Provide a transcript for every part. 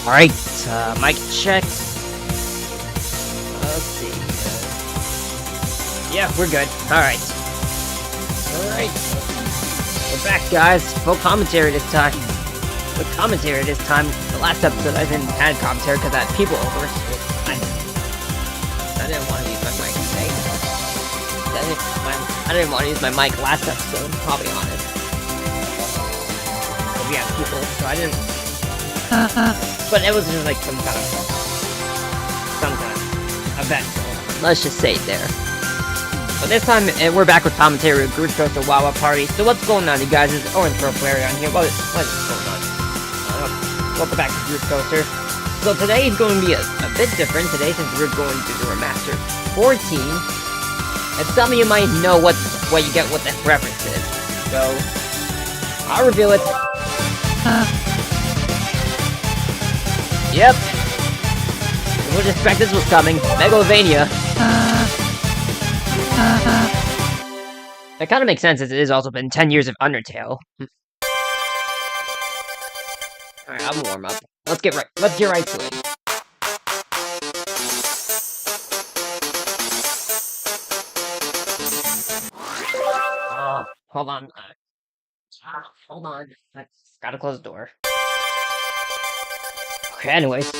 Alright, mic check. Let's see. Yeah, we're good. Alright. Alright. We're back, guys. Full commentary this time. With commentary this time. The last episode I didn't have commentary because I had people over. So I didn't want to use my mic today. I didn't want to use my mic last episode, I'll be honest. But we had people, so I didn't... But it was just like some kind of event. Let's just say it there. But this time, we're back with commentary with Coaster WAI WAI Party. So what's going on, you guys? It's Orange Purple area on here. What is going on? Welcome back to Coaster. So today is going to be a bit different today since we're going to do Remastered 14. And some of you might know what you get what the reference is. So I'll reveal it. Yep. You would expect this was coming. Megalovania. That kind of makes sense as it has also been 10 years of Undertale. Alright, I'll warm up. Let's get right to it. Oh, hold on. Hold on. I gotta close the door. Okay, anyways.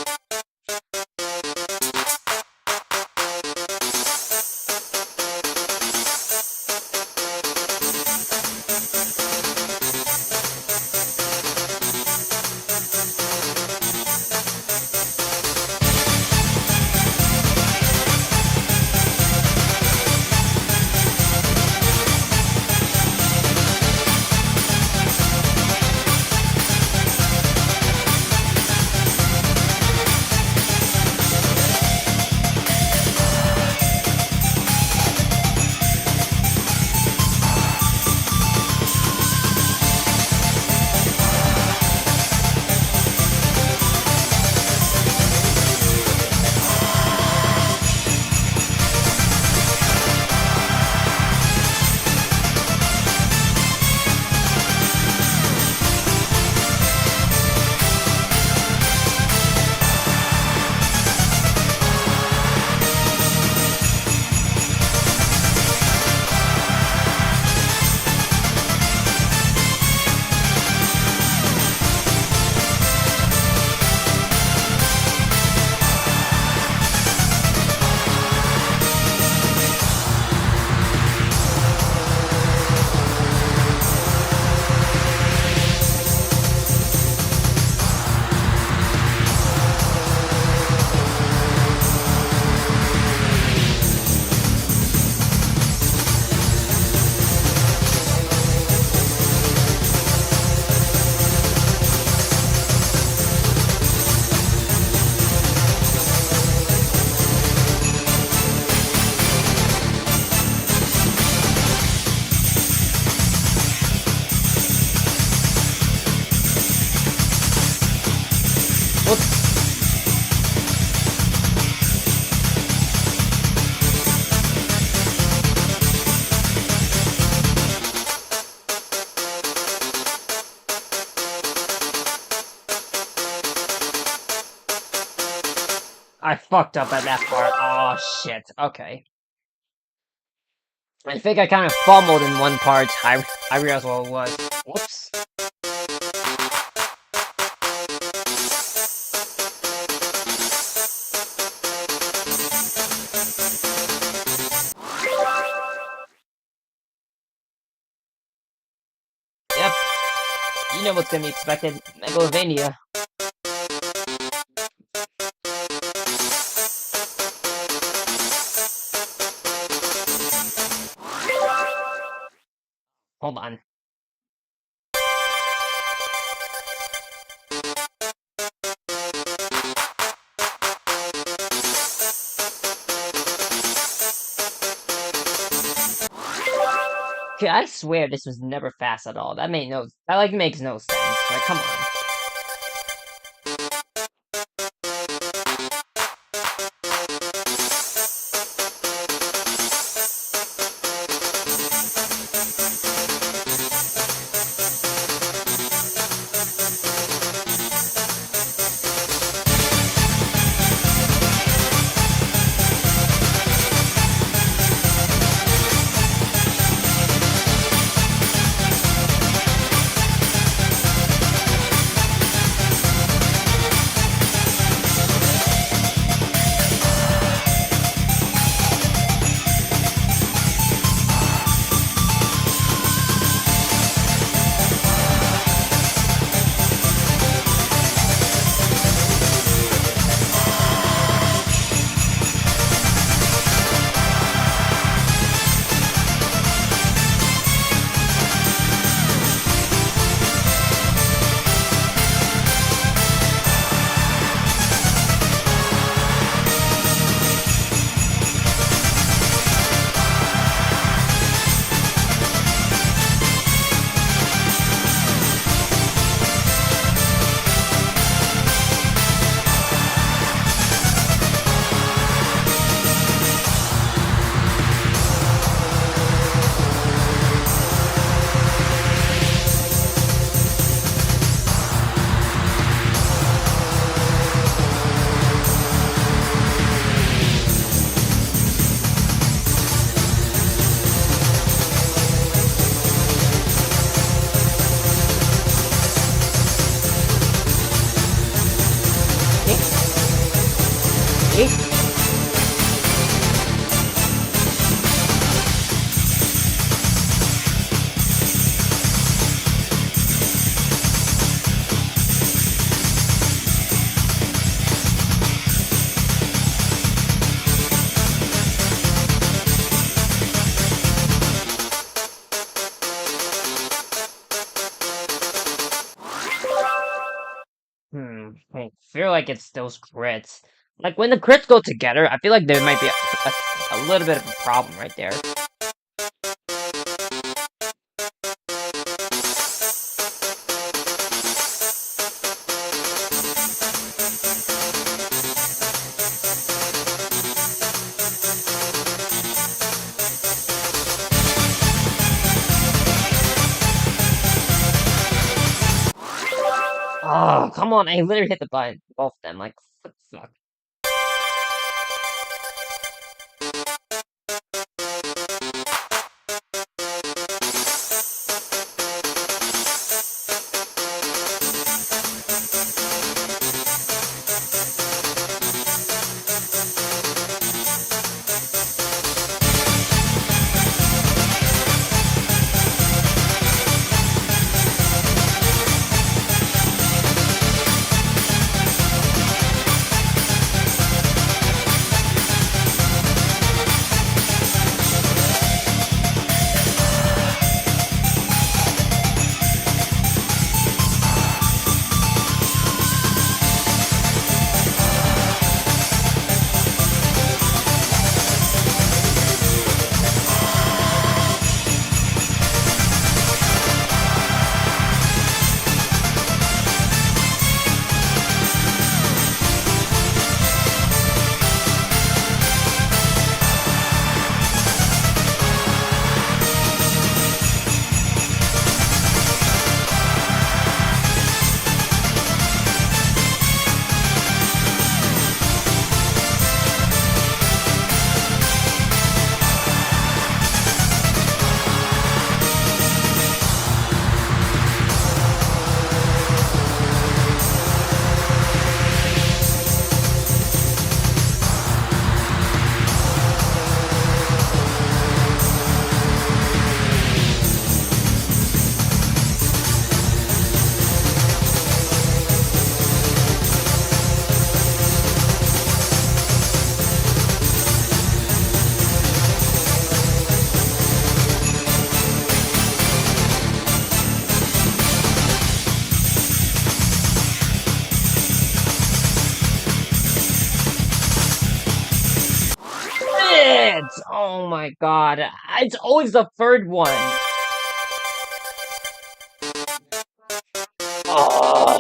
I fucked up at that part. Oh shit. Okay. I think I kind of fumbled in one part. I realized what it was. Whoops. Yep. You know what's gonna be expected. Megalovania. Hold on. Okay, I swear this was never fast at all. That makes no sense. Like, come on. Yeet. I feel like it's those crits. Like, when the crits go together, I feel like there might be a little bit of a problem right there. Oh, come on, I literally hit the button. Both of them, like, what the fuck? Oh my god, it's always the third one. Oh.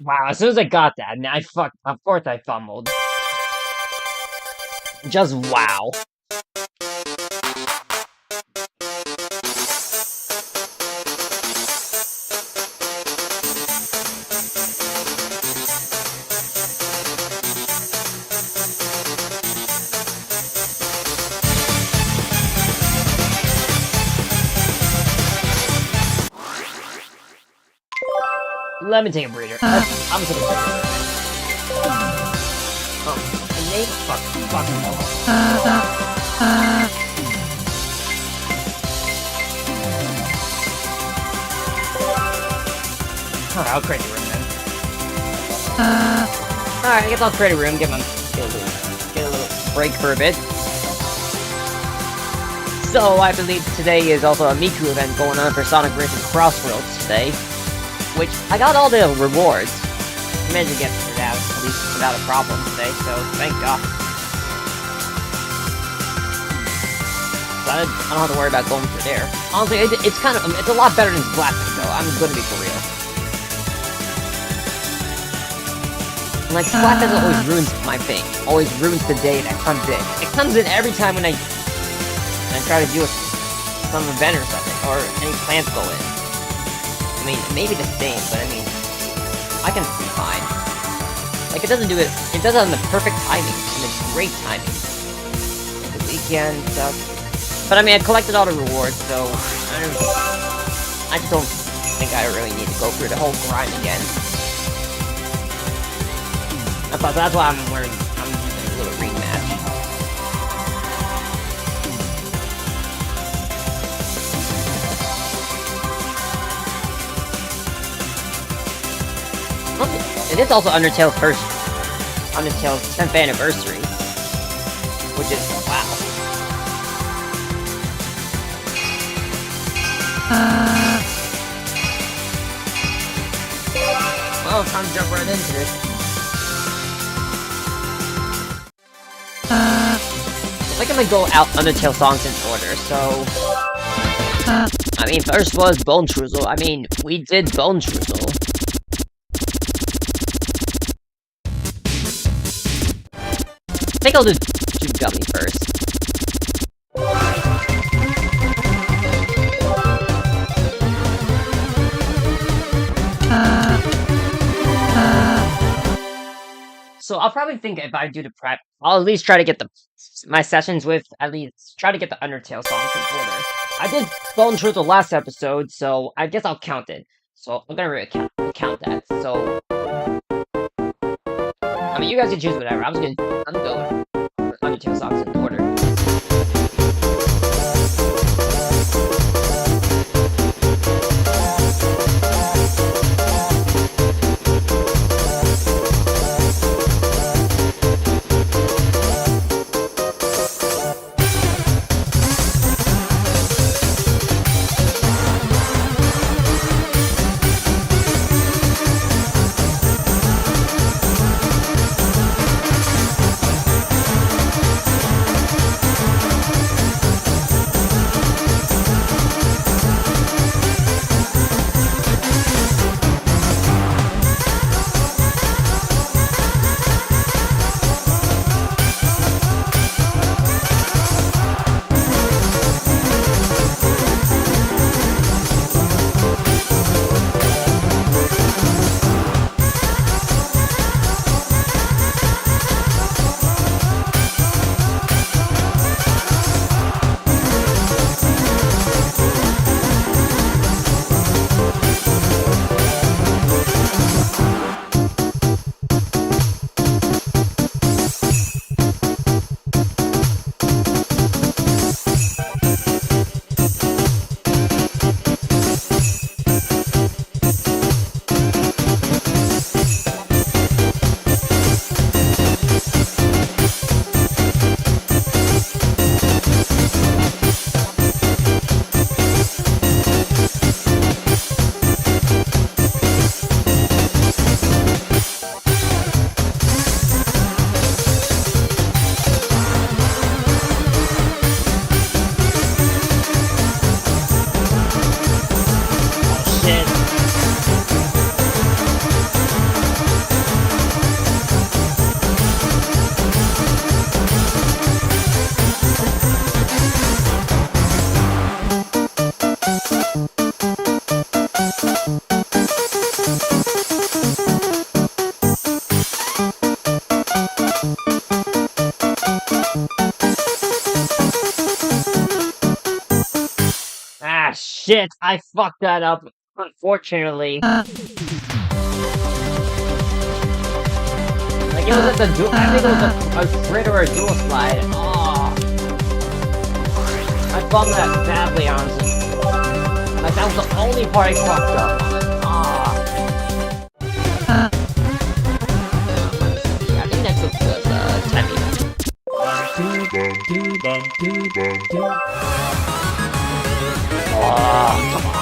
Wow, as soon as I got that, of course I fumbled. Just wow. Let me take a breather. I'm taking a breather. Oh, and they fucking Alright, I'll create a room then. Alright, I guess I'll create a room, get a little break for a bit. So, I believe today is also a MIKU event going on for Sonic Racing Crossroads today. Which, I got all the rewards. I managed to get through that, at least without a problem today, so thank God. So I don't have to worry about going through there. Honestly, it's kind of, it's a lot better than Splatfest, though, I'm gonna be for real. Like, Slack doesn't always ruins my thing. Always ruins the day that comes in. It comes in every time when I try to do some event or something, or any plans go in. I mean, it may be the same, but I mean, I can see fine. Like, it doesn't do it does it on the perfect timing, and it's great timing. The weekend stuff. But I mean, I collected all the rewards, so I just don't think I really need to go through the whole grind again. That's why I'm using a little rematch. Okay. It is also Undertale's 10th anniversary, which is wow. Well, time to jump right into this. I think I'm gonna go out Undertale songs in order, so... I mean, first was Bone Truzzle. I mean, we did Bone Truzzle. I think I'll do Gummy first. So I'll probably think if I do the prep, I'll at least try to get my sessions with, at least try to get the Undertale songs in order. I did Bone Truzzle last episode, so I guess I'll count it. So I'm gonna really count that. So I mean, you guys can choose whatever. I'm gonna go with Undertale songs in order. Ah, shit! I fucked that up, unfortunately. Like, it was at the dual- I think it was a crit or a dual slide. Oh. I bummed that badly, honestly. Like, that was the only part I fucked up on. Yeah, I think next was Temmie. Oh, come on.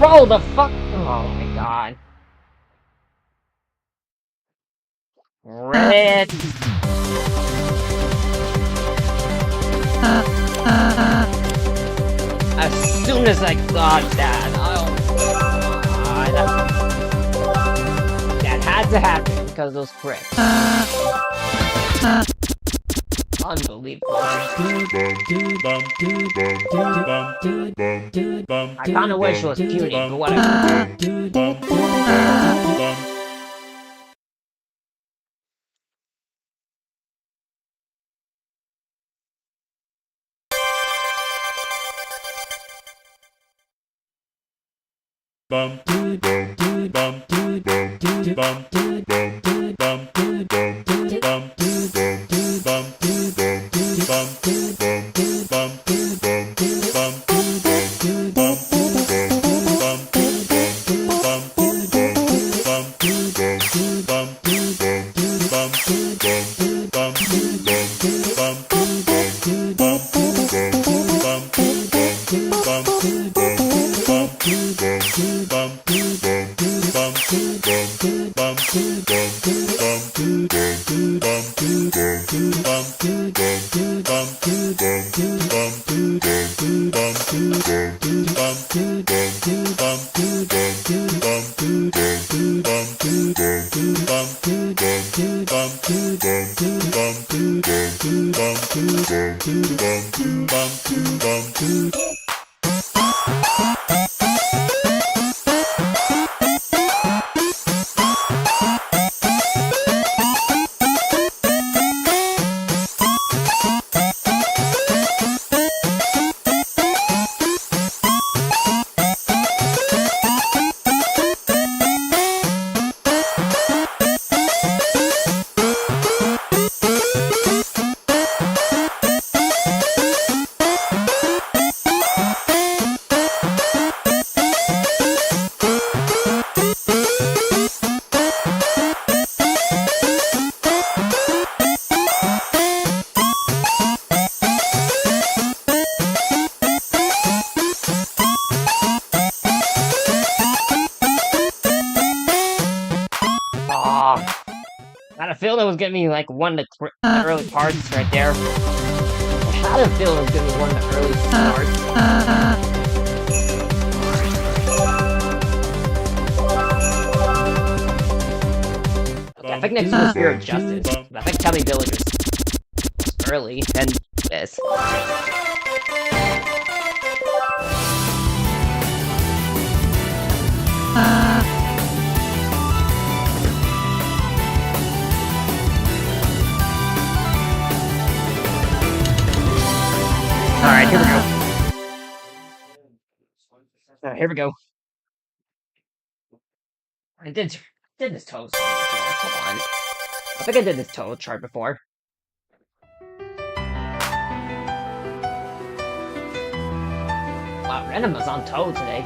Bro, the fuck? Oh my god. Red. As soon as I got that, oh god. That had to happen because of those crits. Unbelievable. I kinda wish it was puny, but whatever. I had a feeling it was gonna be like one of the early parts right there. I had a feeling it was gonna be one of the early parts. Okay, I think next was Fear of Justice. I think Tummy Village was early, then this. Alright, here we go. Alright, here we go. I did this Toad song before. Hold on. I think I did this Toad chart before. Wow, Random was on Toad today.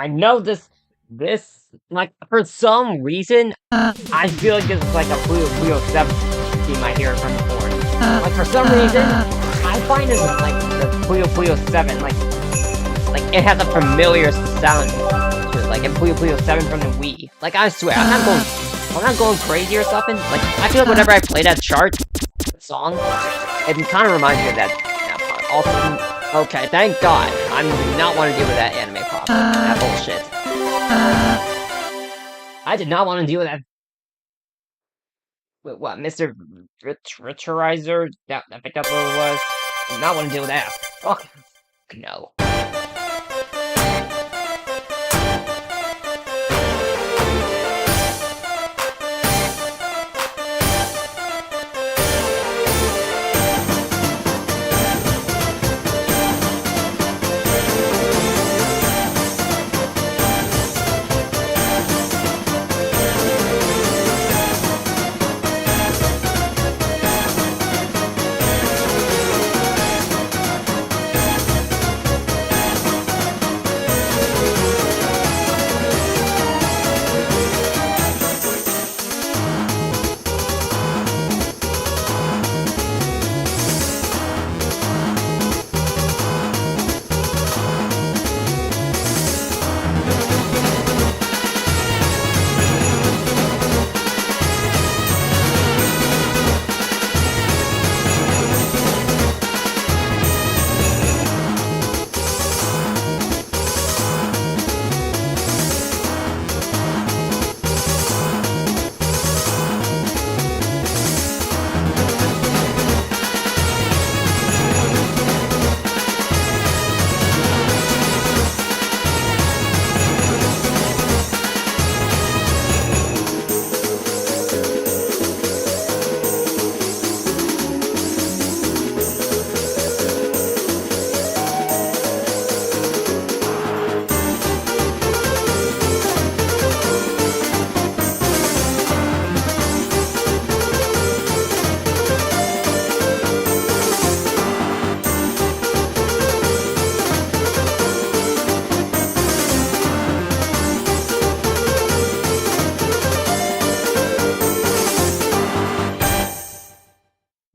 I know this, like, for some reason, I feel like this is like a Puyo 7 theme I hear from the board. Like, for some reason, I find this, like, the Puyo 7, like, it has a familiar sound to it, like in Puyo 7 from the Wii. Like, I swear, I'm not going crazy or something. Like, I feel like whenever I play that song, it kind of reminds me of that part. Also, okay, thank God. I do not want to deal with that anime pop. That bullshit. I did not want to deal with that. What, Mr. Richerizer? That I picked up what it was. I did not want to deal with that. Fuck. No.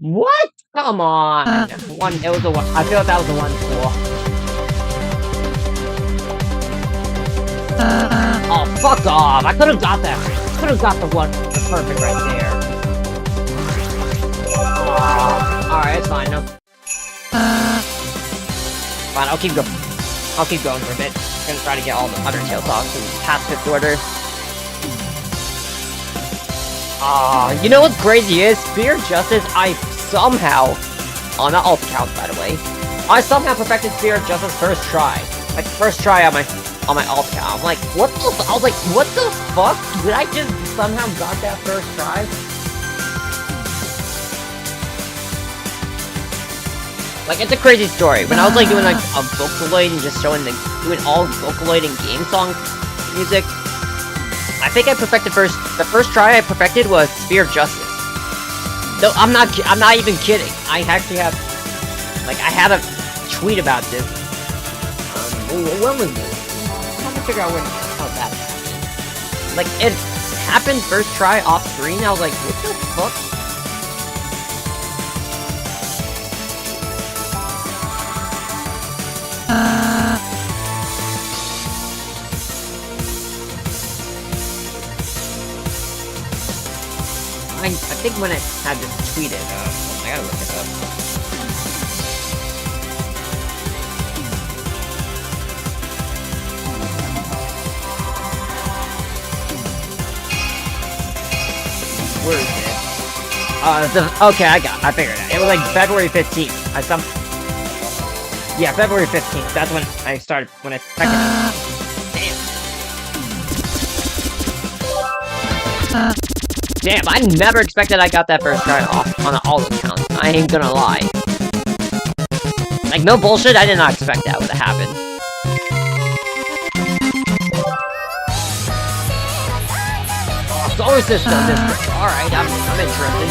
What? Come on! It was a one. I feel like that was a 1-4. Oh, fuck off! I could've got that. Could've got the perfect right there. Alright, it's fine, no. Fine, I'll keep going for a bit. I'm gonna try to get all the Undertale songs in past 5th order. You know what's crazy is, Spear of Justice, I somehow, on the alt account by the way, I somehow perfected Spear of Justice first try. Like, first try on my alt account. I'm like, what the I was like, what the fuck? Did I just somehow got that first try? Like, it's a crazy story. When I was like doing like a Vocaloid and just doing all Vocaloid and game song music, I think I perfected the first try I perfected was Spear of Justice. No, I'm not even kidding. I actually have, like, I had a tweet about this. When was this? I'm trying to figure out how that happened. Like, it happened first try off screen. I was like, what the fuck? I think when I had this tweeted, I gotta look it up. Where is it? Okay, I figured it out. It was like February 15th. Yeah, February 15th. That's when I started, when I perfected it. Damn. Damn, I never expected I got that first try off on an alt account. I ain't gonna lie. Like, no bullshit, I did not expect that would have happened. Oh, Solar System District. Alright, I'm interested.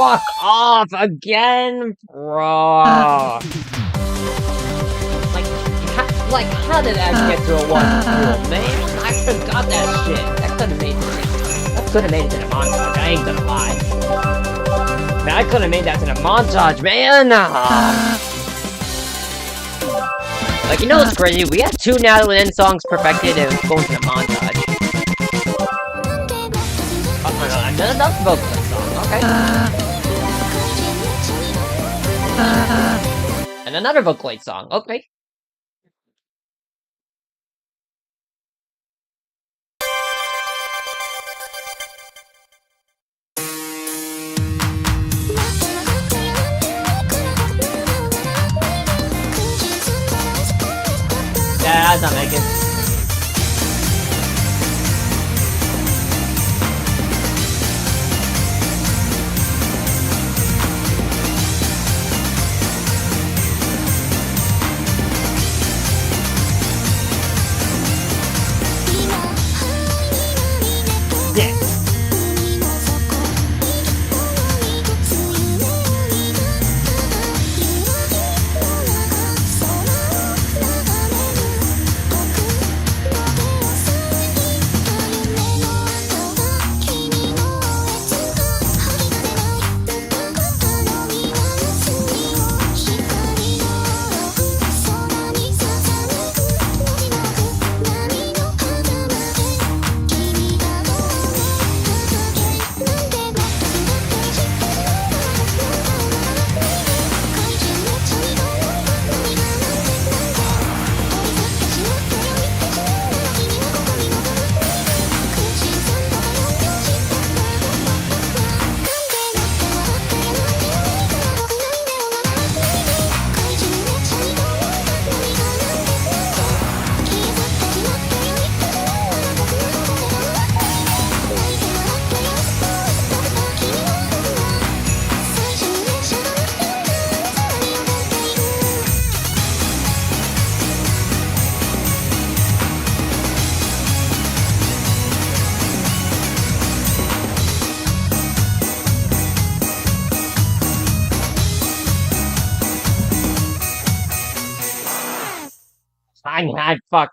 fuck off again, bro. Like, how did that get to a 1-0, man? I forgot that shit. That could have made it to the montage. I ain't gonna lie. Man, I could have made that to the montage, man. Like, you know what's crazy? We had 2 Natalie N songs perfected and going to the montage. Oh my god, another vocalist song. Okay. And another vocaloid song. Okay. Yeah, that's not making. Yeah.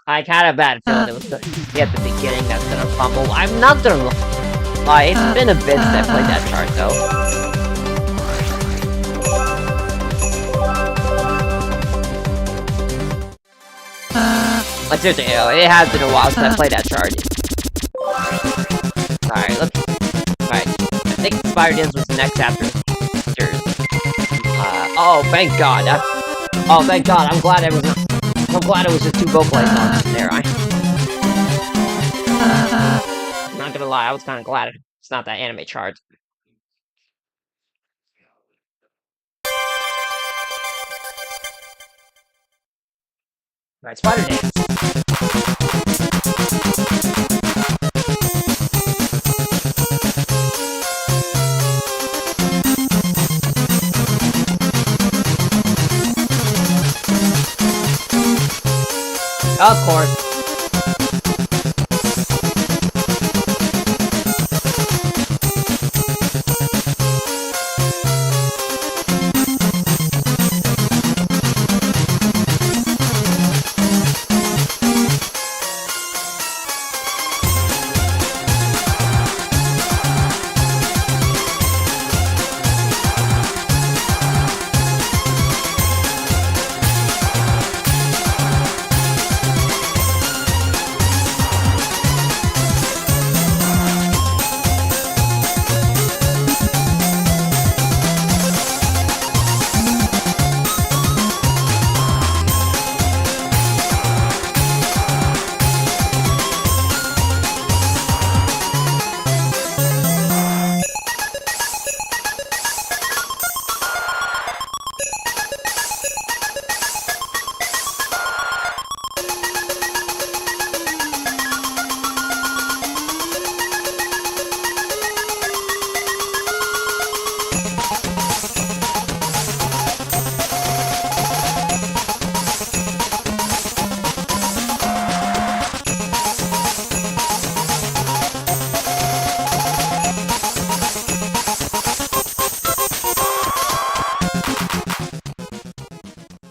I had a bad feeling it was gonna be at the beginning that's gonna fumble. I'm not gonna lie, it's been a bit since I played that chart though. But seriously, it has been a while since I played that chart. Alright, Alright, I think Fire Dance was next after. Oh, thank God. Oh, thank God, I'm glad it was just 2 vocalized songs in there. I'm not gonna lie, I was kinda glad it's not that anime chart. Right, Spider Dance. Of course.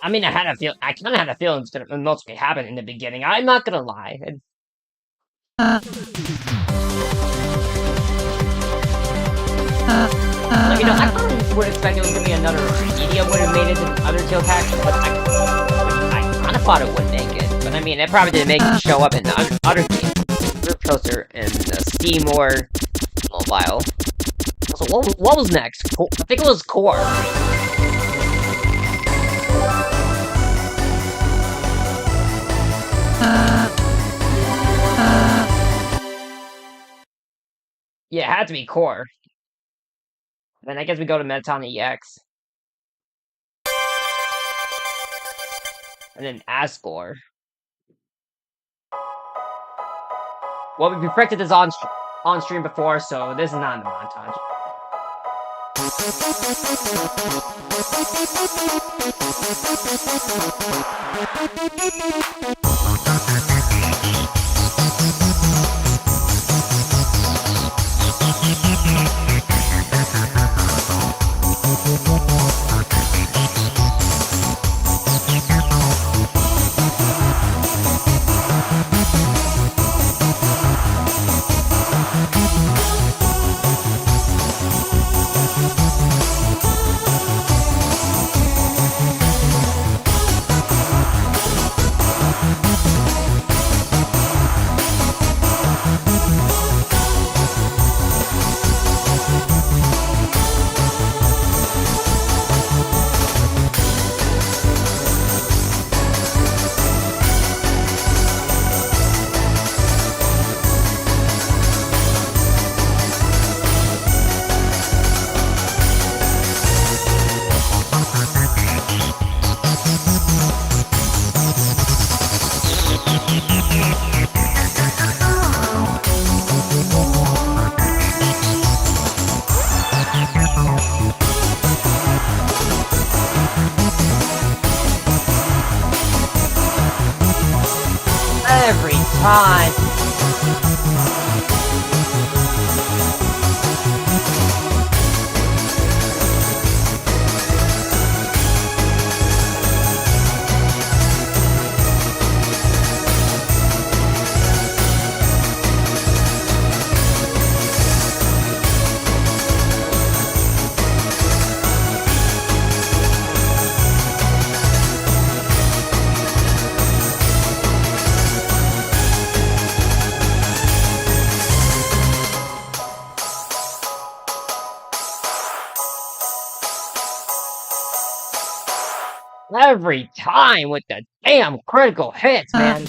I mean, I kind of had a feeling it's gonna mostly happen in the beginning. I'm not gonna lie. Like, I thought we were expecting it was gonna be another media would have made it to Undertale pack, but I kind of thought it would make it. But I mean, it probably didn't make it show up in the other games. Group Coaster and Steam or mobile. So what was next? I think it was Core. Yeah, it had to be Core. Then I guess we go to Mettaton EX. And then Asgore. Well, we predicted this on stream before, so this is not in the montage. Every time. Every time with the damn critical hits, man.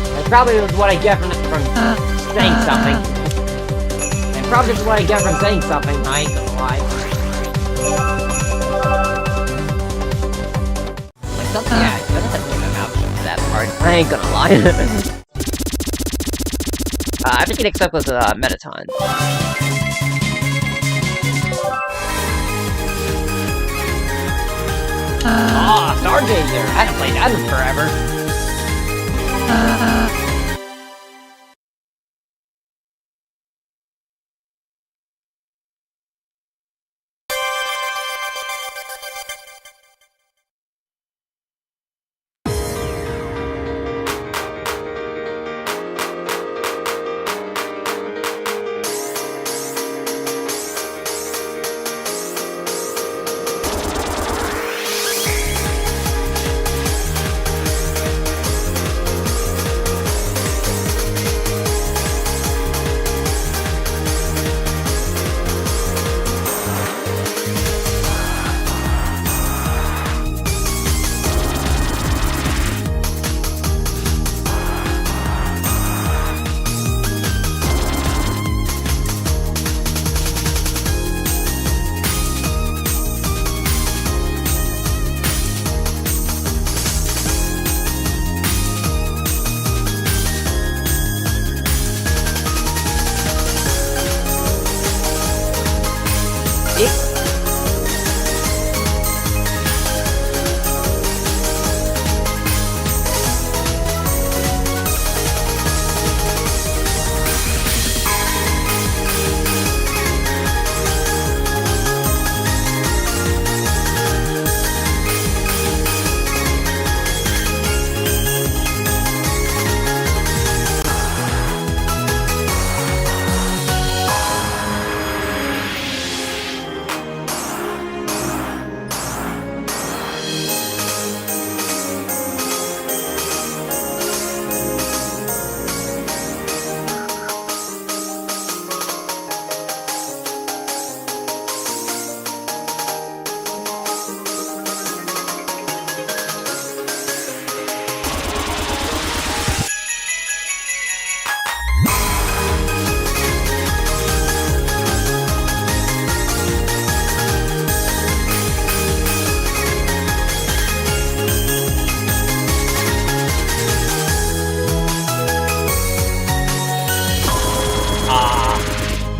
That probably was what I get from saying something. And probably just what I get from saying something, I ain't gonna lie. Like something, yeah, I gotta have to give an option for that part. I ain't gonna lie. I think next up was Mettaton. Ah, Stargazer! I haven't played that in forever.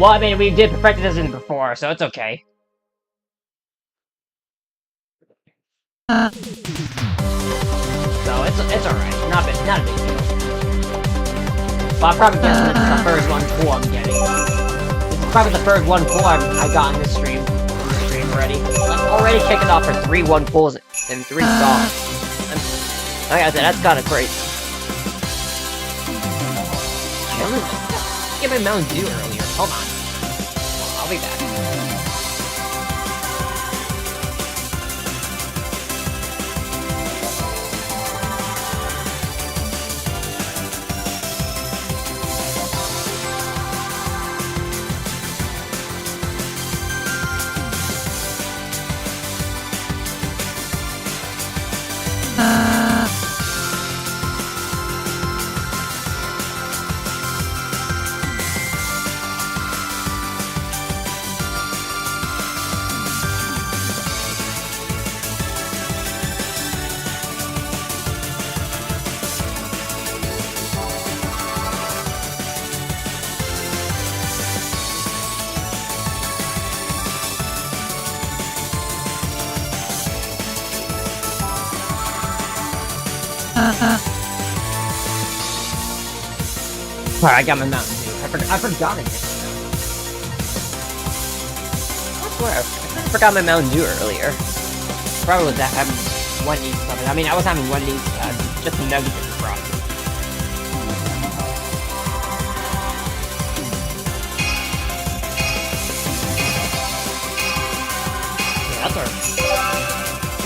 Well, I mean, we did perfect this in before, so it's okay. So it's alright. Not a big deal. But I'm probably guessing this is the first 1-4 I'm getting. This is probably the first 1-4 I got in this stream. Already. Like, already kicking off for 3 1-4s in 3 songs. And, like I said, that's kinda crazy. I'm gonna get my Mountain Dew earlier. Hold on. I'll be back. Alright, I got my Mountain Dew. I forgot it. I swear, I forgot my Mountain Dew earlier. Probably was that having Wendy's something. I mean, I was having Wendy's, just nuggets in the frosty. Yeah, that's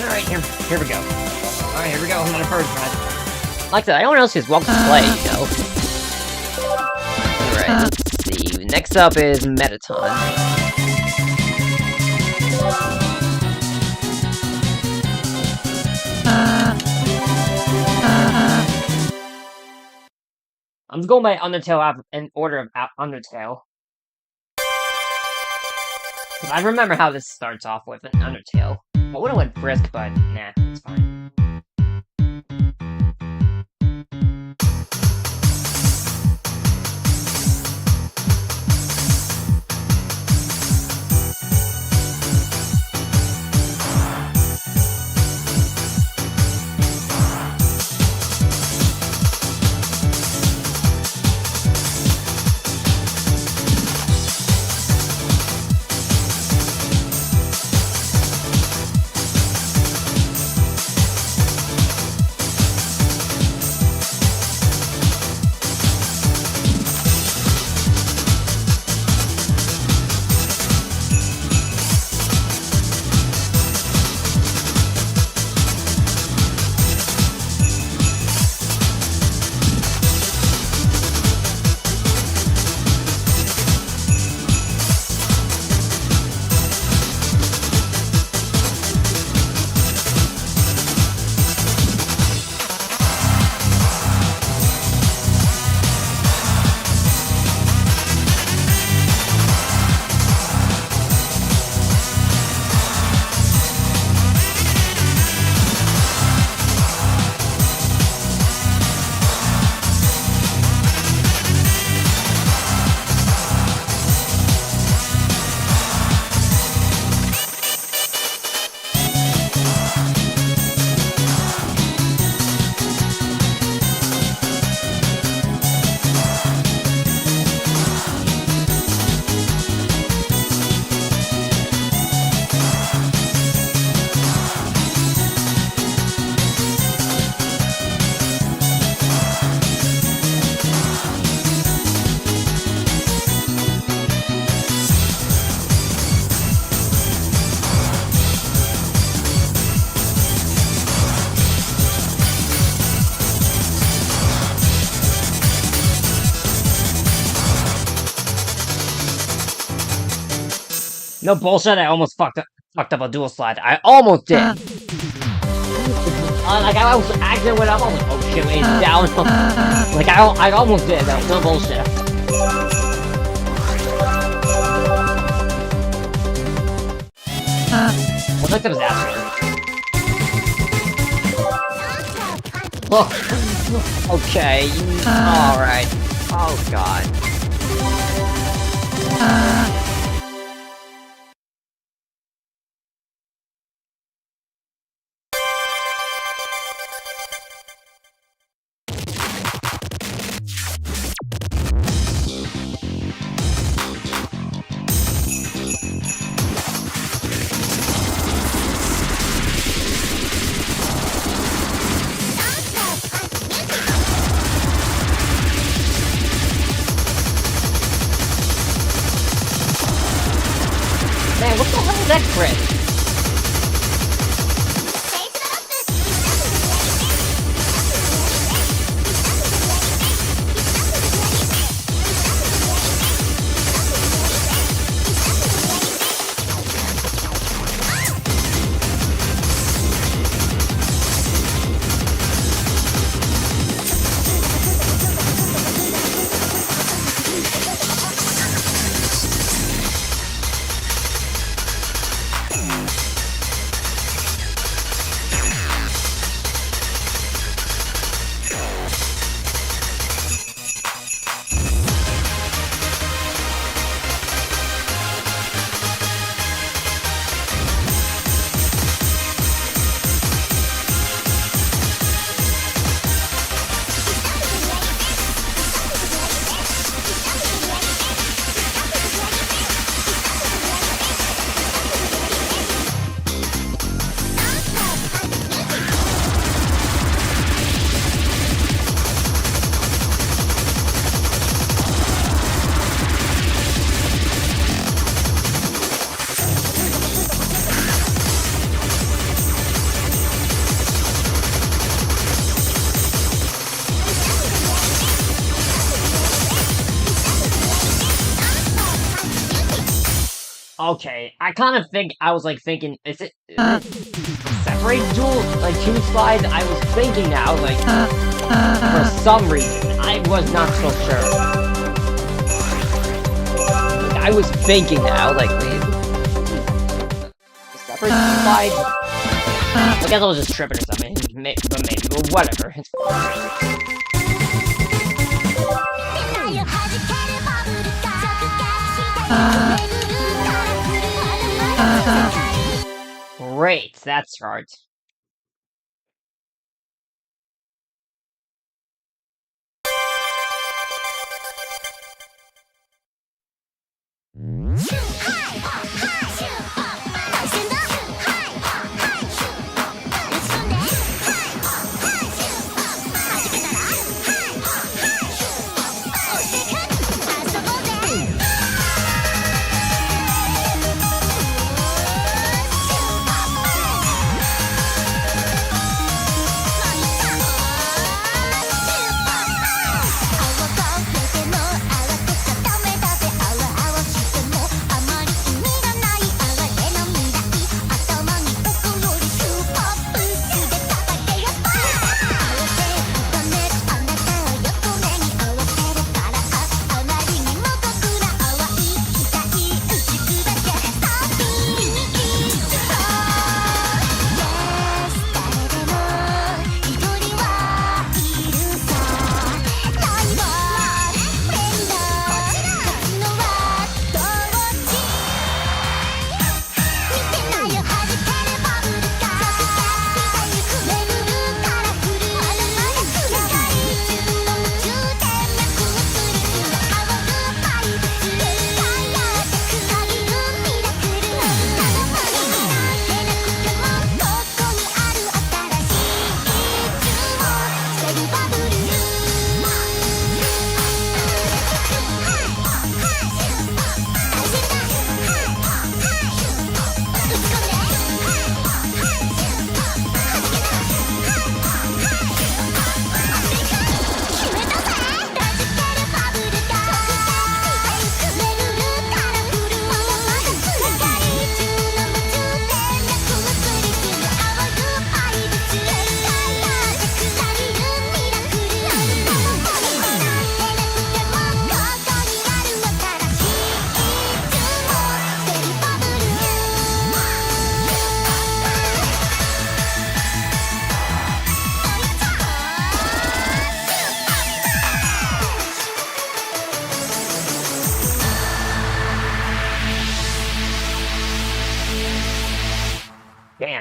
alright, here we go. Alright, here we go, another first run. Like that, anyone else is welcome to play, you know. Alright, let's see. Next up is Metaton. I'm just going by Undertale in order of Undertale. I remember how this starts off with an Undertale. I would've went Brisk, but nah, it's fine. No bullshit, I almost fucked up a dual slide. I almost did. Like, I was acting when I was like, oh shit, it's down. Like, I almost did, though. No bullshit. Well, that was after. Oh, okay. Alright. Oh, God. Man, what the hell is that crit? Okay, I kind of think, I was like thinking, is it separate dual, like two slides? I was thinking now, like, for some reason, I was not so sure. Like, I was thinking now, like, wait, separate slides? I guess I was just tripping or something, maybe, or whatever, it's Great, that's hard.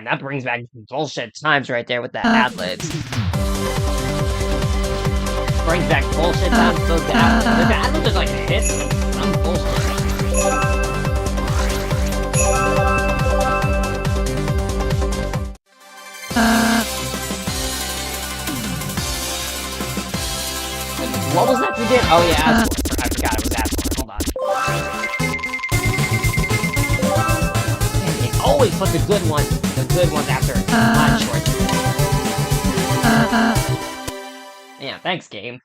Man, that brings back bullshit times right there with the ad-libs. Brings back bullshit times, so the ad-libs just like hit some bullshit. What was that again? Oh yeah, I forgot it was Asgore. Hold on. Man, they always put the good ones after my short. Yeah, thanks, game.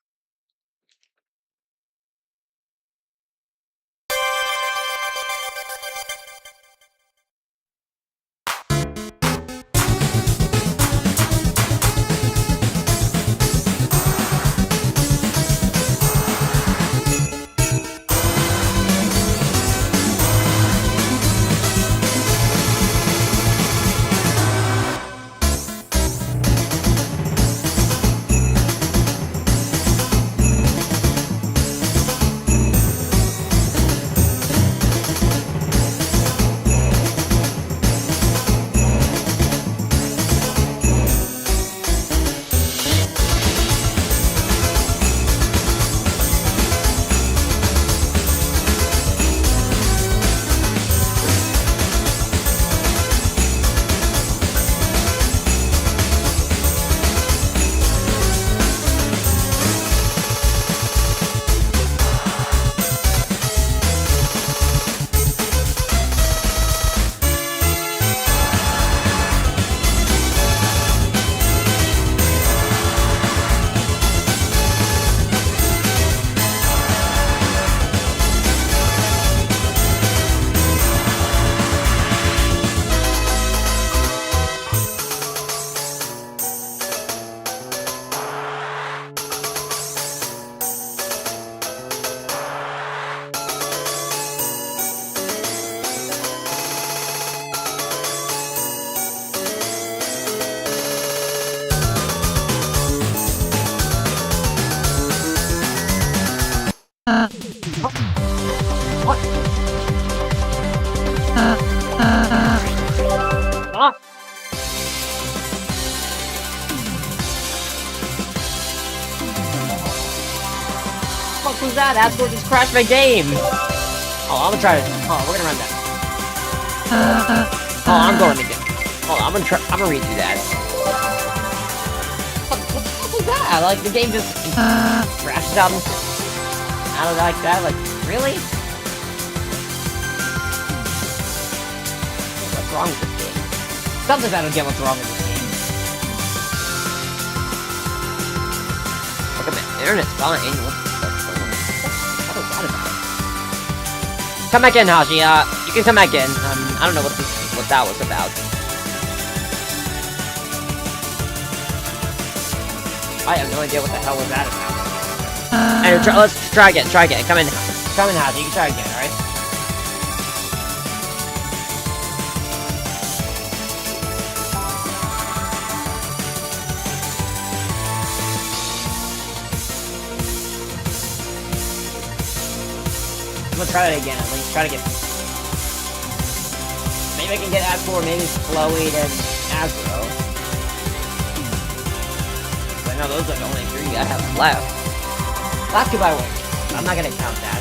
What? Ah! What was that? Asgore just crashed my game! Oh, I'm gonna try to... Oh, we're gonna run that. Oh, I'm going again. Oh, I'm gonna redo that. What was that? Like, the game just crashes out like that? Like, really? What's wrong with this game? Sometimes I don't get what's wrong with this game. Look at my internet's fine. What was that about? Come back in, Hashi. You can come back in. I don't know what that was about. I have no idea what the hell was that about. Anyway, let's try again. Come in, Hashi. You can try again, alright? I'm gonna try it again, at least. Try to get... Maybe I can get Asgore, maybe Chloe, and Asgore. But no, those are the only three I have left. Last goodbye win. I'm not gonna count that.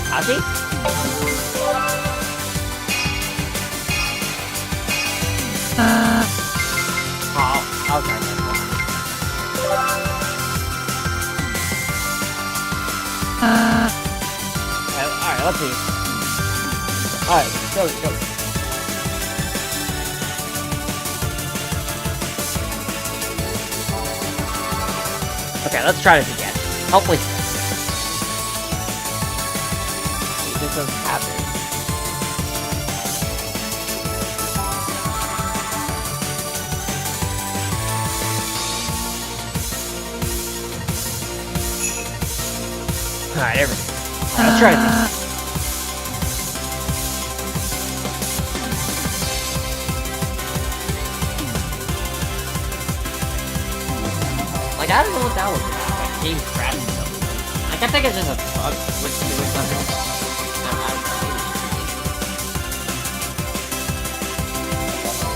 Hashi? Oh, I'll try that one. Alright, let's see. Alright, go. Okay, let's try this again. Hopefully this doesn't happen. Alright, everything. Alright, let's try it again. Like, I don't know what that was about. Like, game crashing something. Like, I think it's just a bug switch to or something.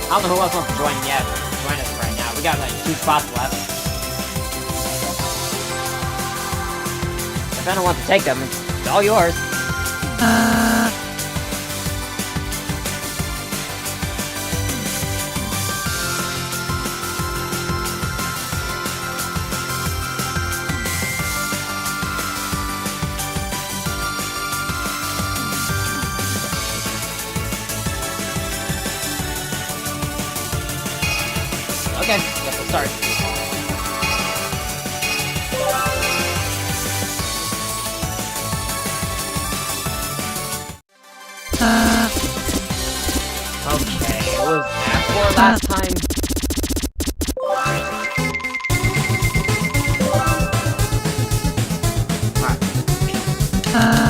I don't know who else wants to join yet. Join us right now. We got like 2 spots left. If anyone wants to take them, it's all yours. Okay, guess we'll start. Okay, it was F4 last time.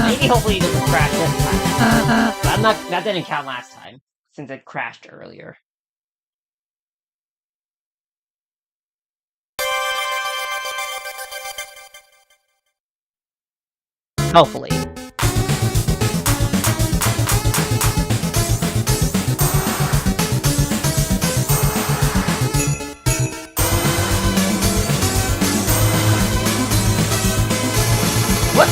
Maybe hopefully it doesn't crash this time. But that didn't count last time, since it crashed earlier. Hopefully. What?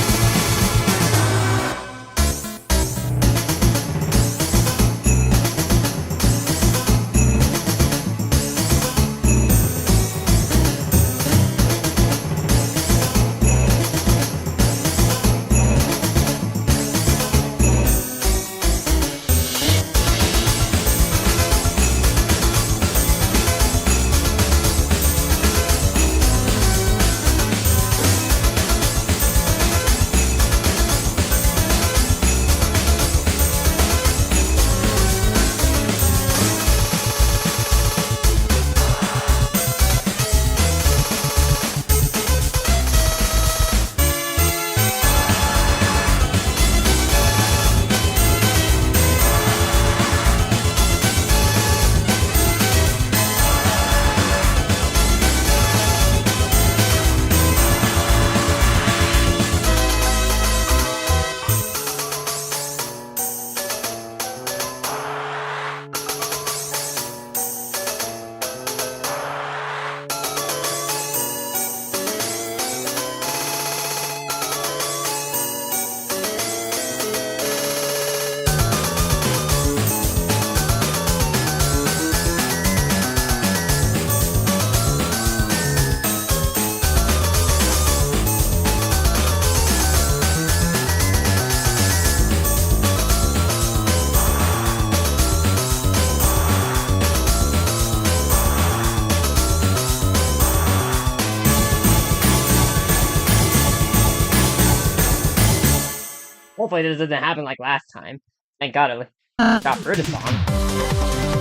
Hopefully this doesn't happen like last time. Thank God it got rid of the song.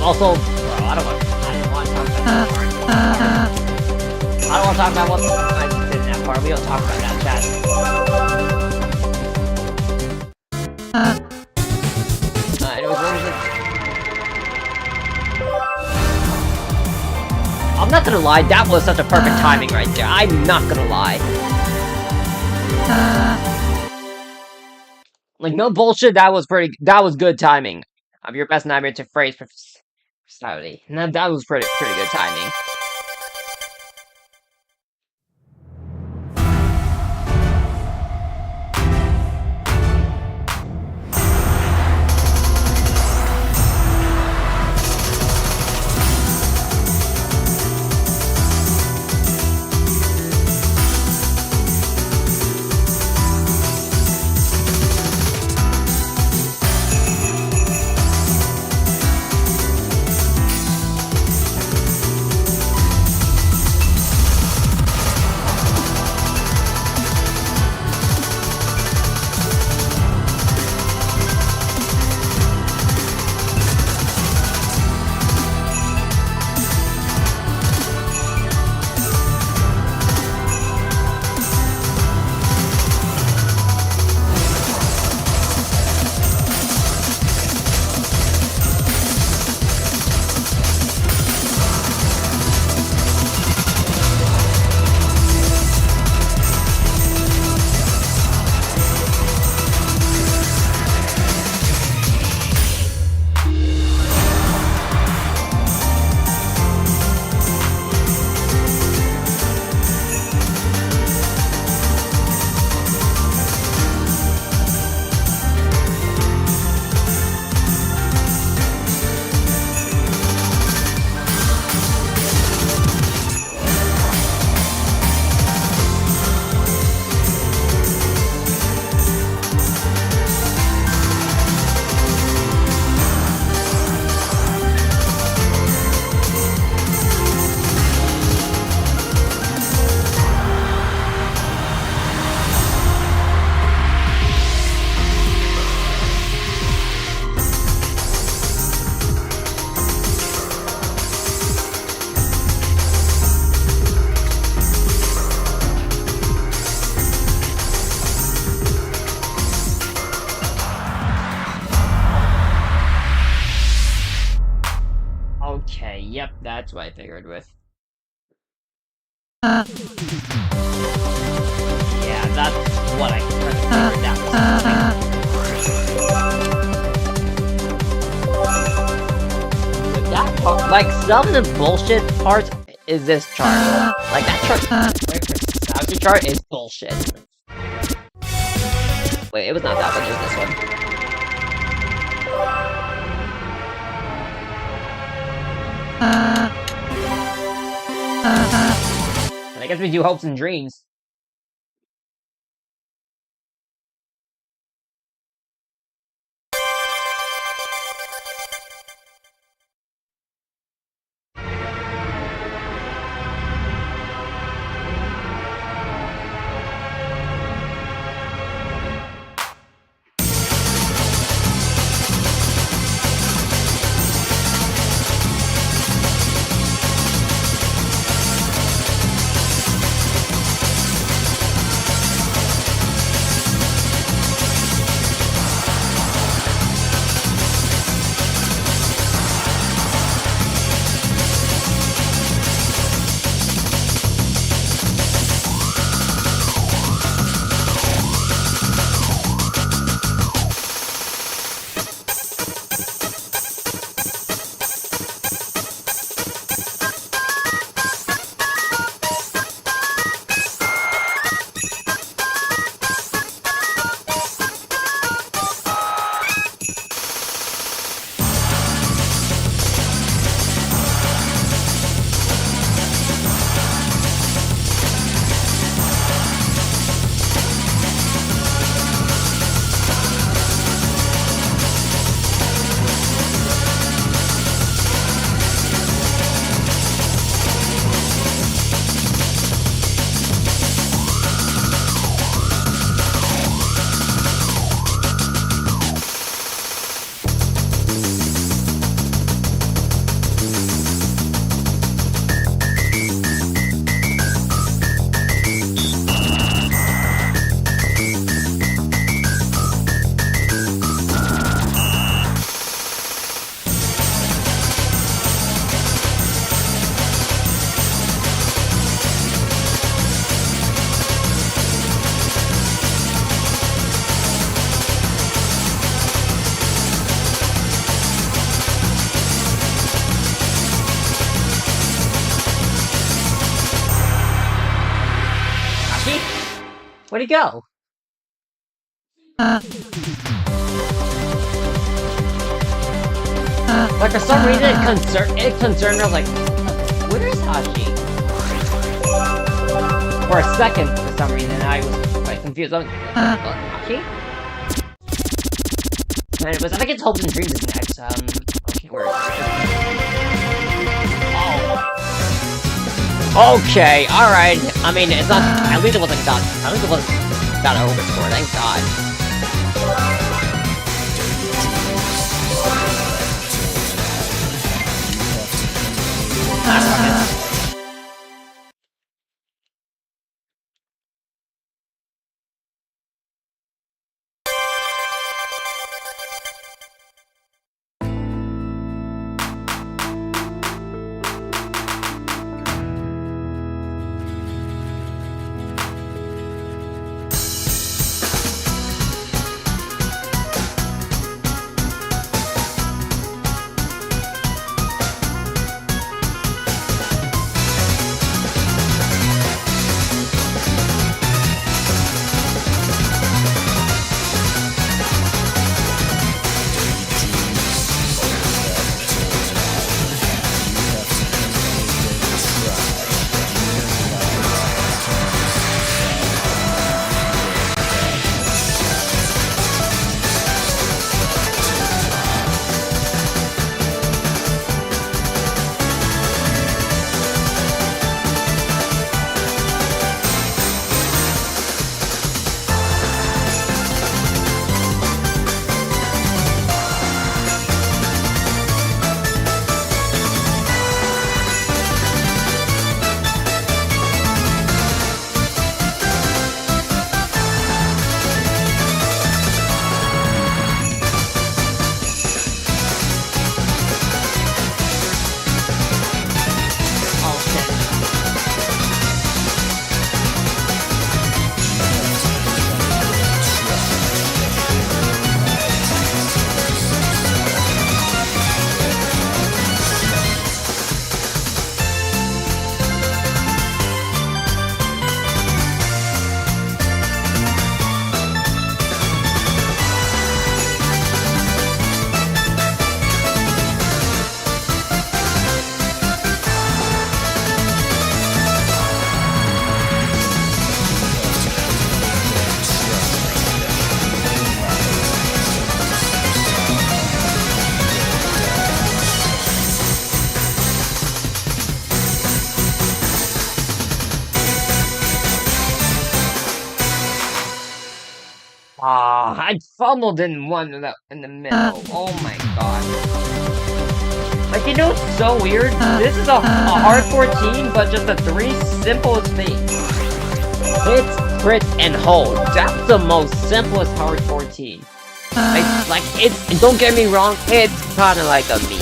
Also, bro, I don't want to talk about that part. I don't want to talk about what I did in that part. We don't talk about that chat. Anyways, what was it? I'm not gonna lie, that was such a perfect timing right there. I'm not gonna lie. Like, no bullshit, that was good timing. Your best nightmare to phrase personality. No, that was pretty good timing. Okay, yep, that's what I figured with. Yeah, that's what I kind of figured that was coming. That part, like, some of the bullshit parts is this chart. Like, that chart, the chart is bullshit. Wait, it was not that one, it was this one. And I guess we do hopes and dreams. Where'd he go? Like, for some reason, it concerned me. I was like, where is Hashi? For a second, for some reason, I was quite confused. I was like, Hashi? Anyways, I think it's Hopes and Dreams is next. Okay, where is it? Oh. Okay, alright. I mean, it's not. At least it wasn't done. At least it wasn't done over score, thank God. I fumbled in one in the middle. Oh my god. Like, you know what's so weird? This is a hardcore team, but just the 3 simplest things. Hit, crit, and hold. That's the most simplest hardcore team. Like, it's, don't get me wrong, it's kinda like a meme.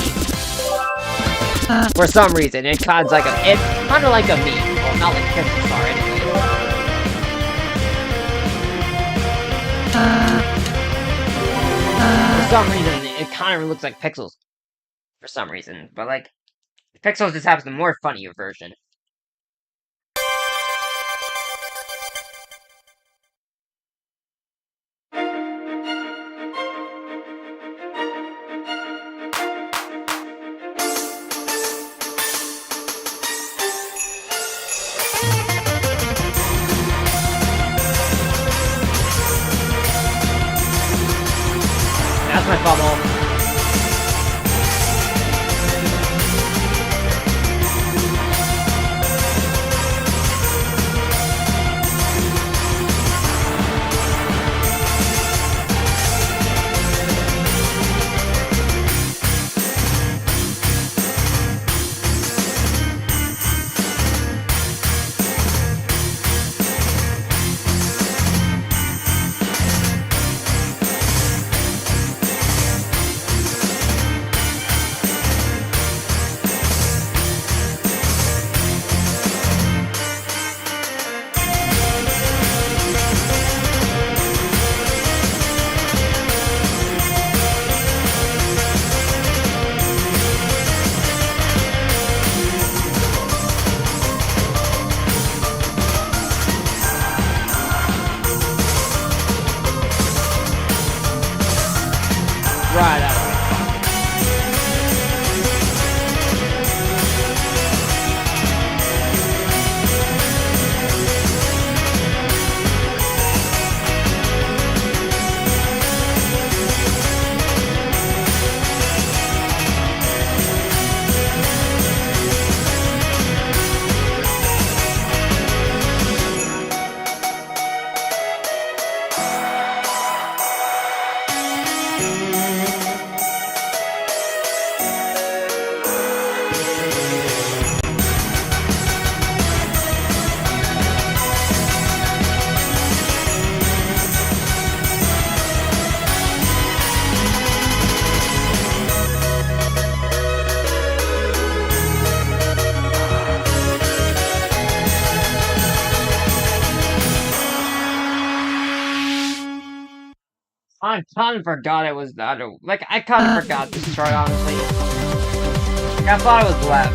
For some reason, it's kinda like a meme. Well, not like Pixels are anyway. For some reason, it kinda looks like Pixels. For some reason, but like, Pixels just has the more funnier version. That's my fumble. Right out of it. I kinda forgot it was that. Like, I kinda forgot this chart, honestly. Like, I thought it was left.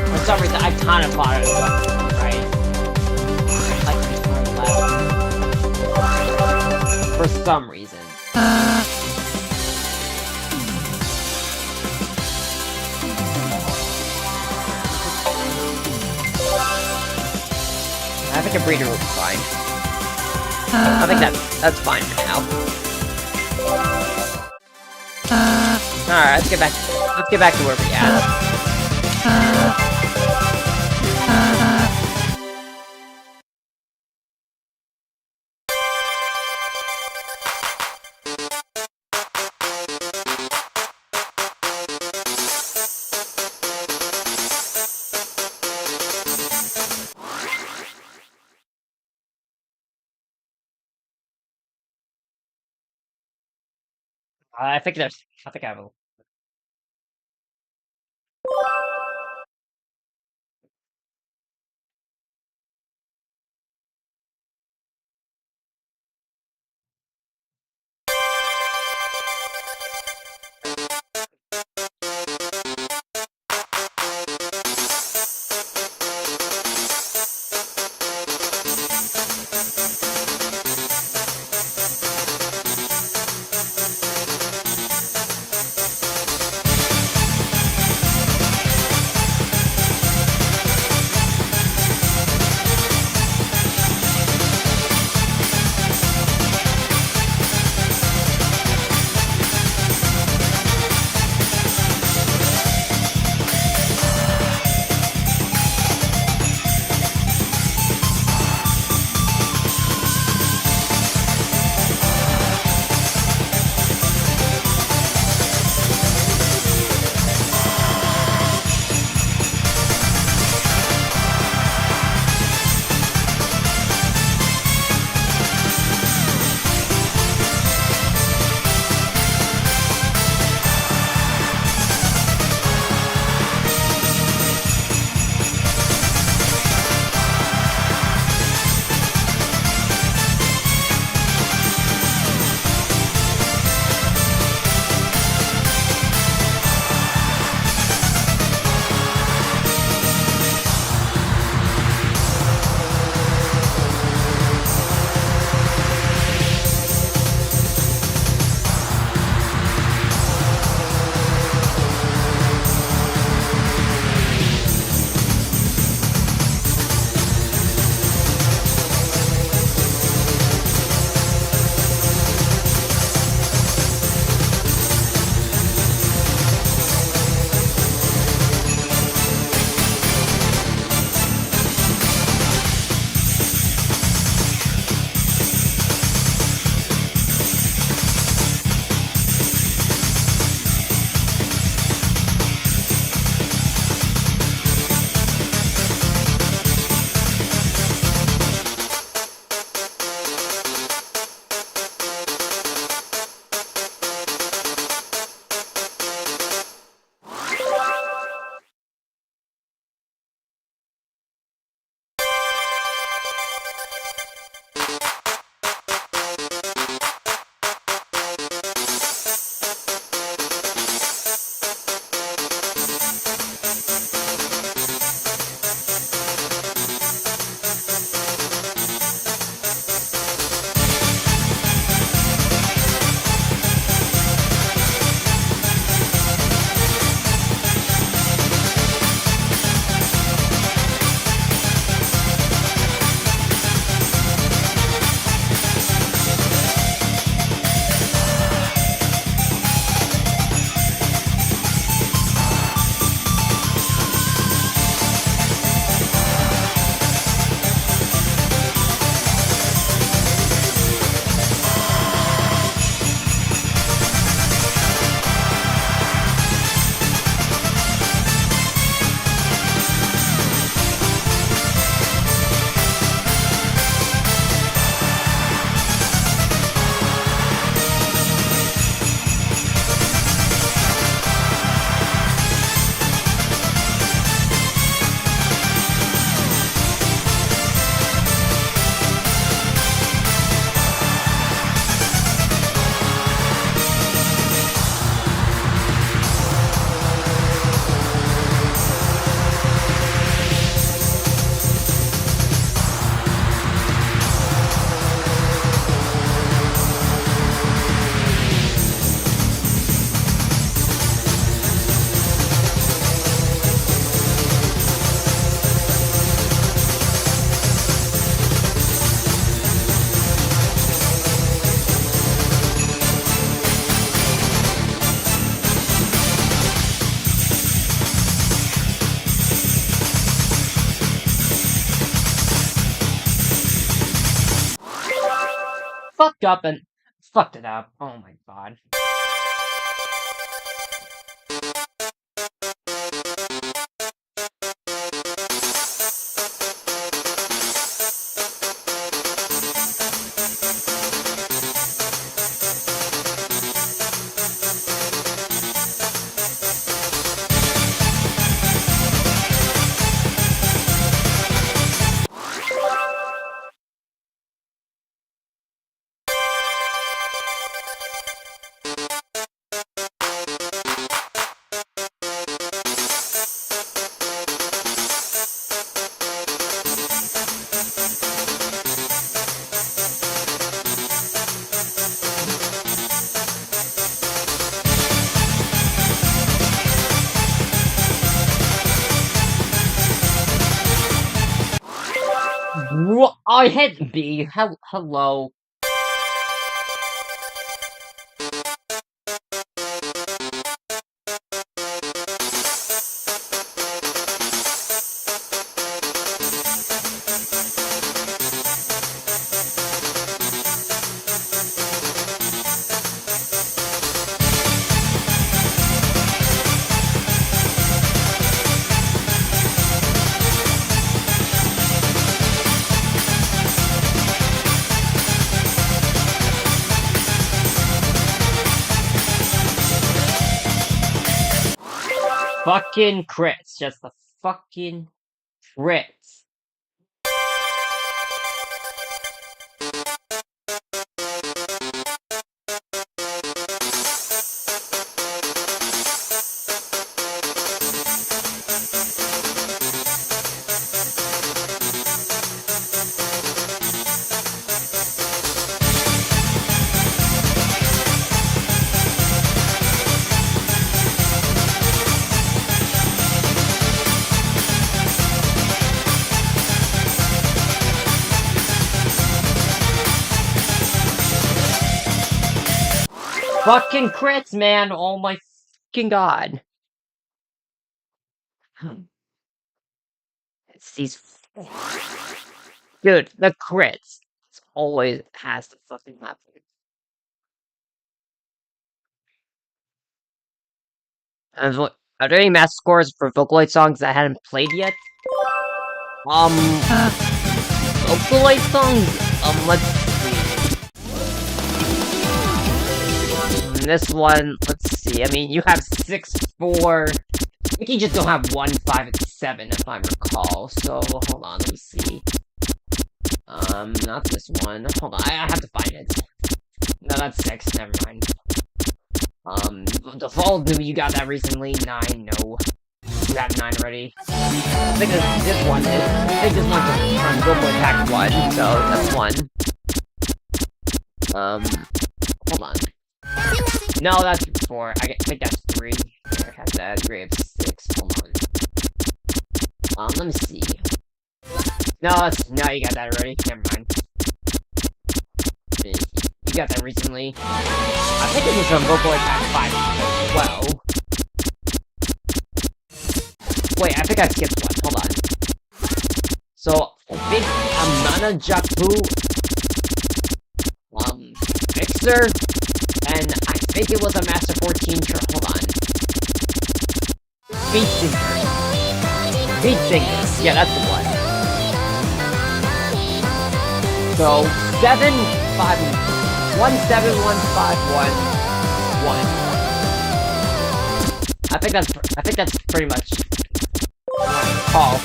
For some reason, I kinda thought it was left, right? Like, left. For some reason. I think a breeder will be fine. I think that's fine for now. Alright, let's get back to where we at. I think I have a... up and fucked it up. Oh my god. What? I hit B. Hello. Fucking crits. Just the fucking crits. Fucking crits, man! Oh my fucking god. It's these... Dude, the crits. It always has to fucking happen. And are there any match scores for Vocaloid songs that I hadn't played yet? Vocaloid songs? Let's see. This one, let's see. I mean, you have 6, 4. I think you just don't have 1, 5, and 7, if I recall. So, hold on, let me see. Not this one. Hold on, I have to find it. No, that's 6, never mind. Default, you got that recently? 9, no. You have 9 already. I think this one is. I think this one's from Vocaloid Pack 1, so that's 1. Hold on. No, that's 4. I think that's 3. Here, I have that. 3 of 6. Hold on. Let me see. No, you got that already. Never mind. You got that recently. I think it was from Vocaloid Pack 5 as well. Wait, I think I skipped one. Hold on. So, Big Amana Jaku, Mixer, and I think it was a Master 14 hold on. Beat Singer. Beat Singer. Yeah, that's the one. So, 7, 5, 1, 7, 1, 5, 1, 1. I think that's pretty much Paul.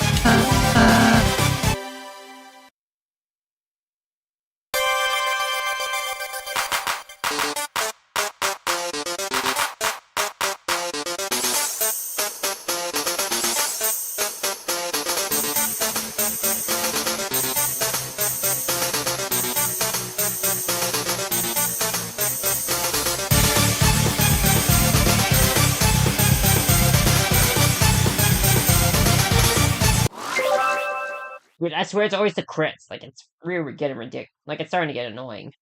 Dude, I swear it's always the crits. Like, it's really getting ridiculous. Like, it's starting to get annoying.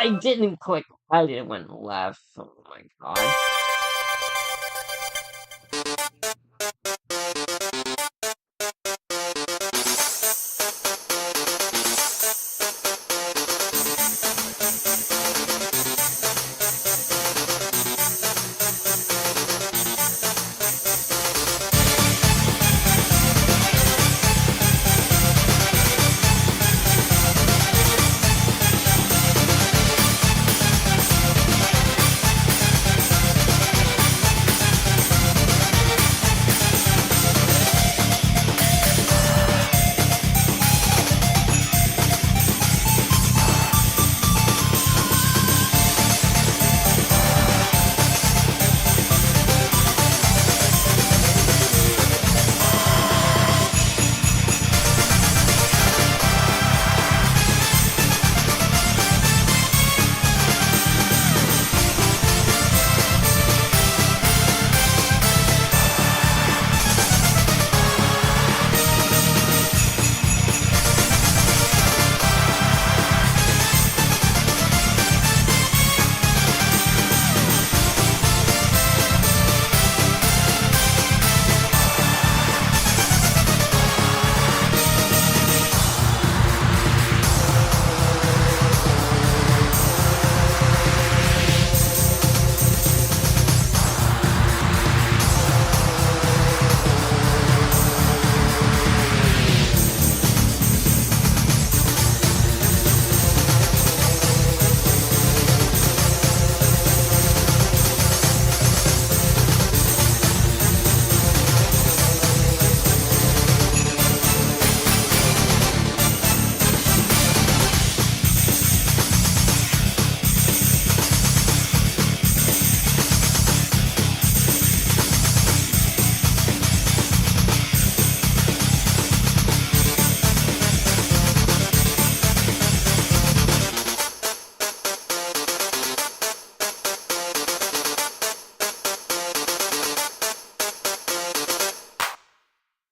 I didn't click. I didn't went left. Oh my god.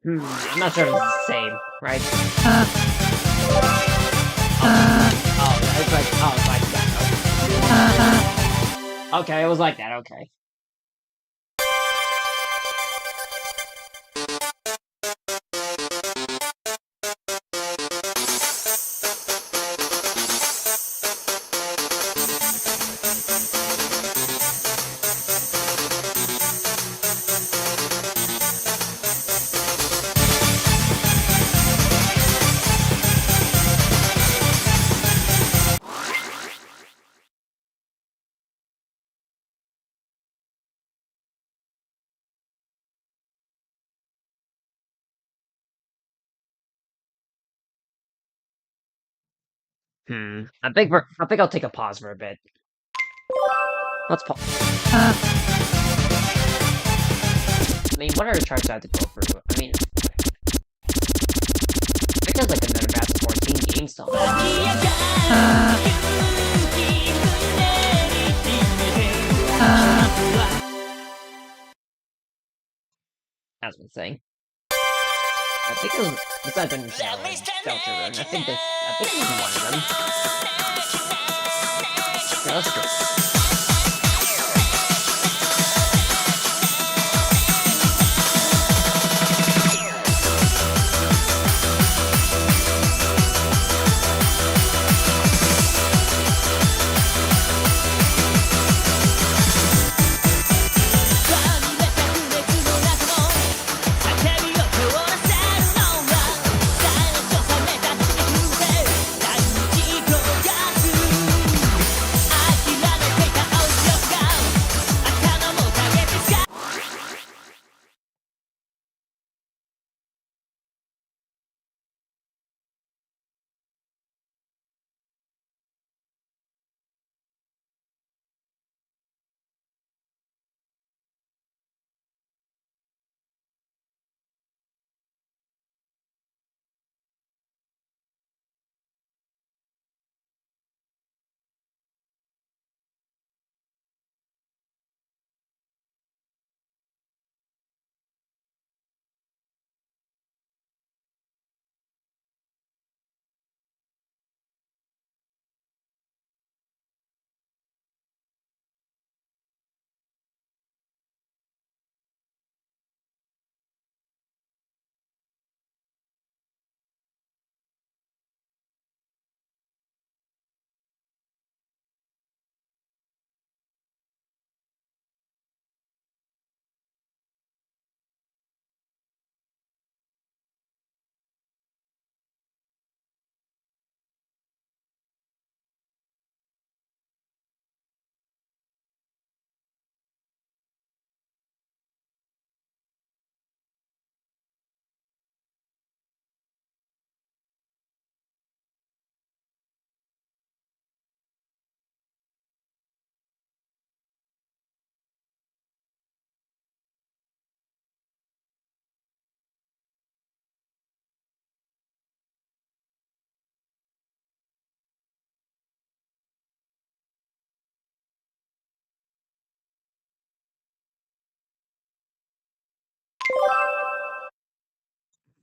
I'm not sure if it's the same, right? It's like that. Okay, it was like that, okay. I think I'll take a pause for a bit. Let's pause. I mean, what are the charts I have to go through? I mean, I think there's like another batch of 14 games to As been saying. I think it was besides the Delta Run. I think this is one of them. Yeah, let's go.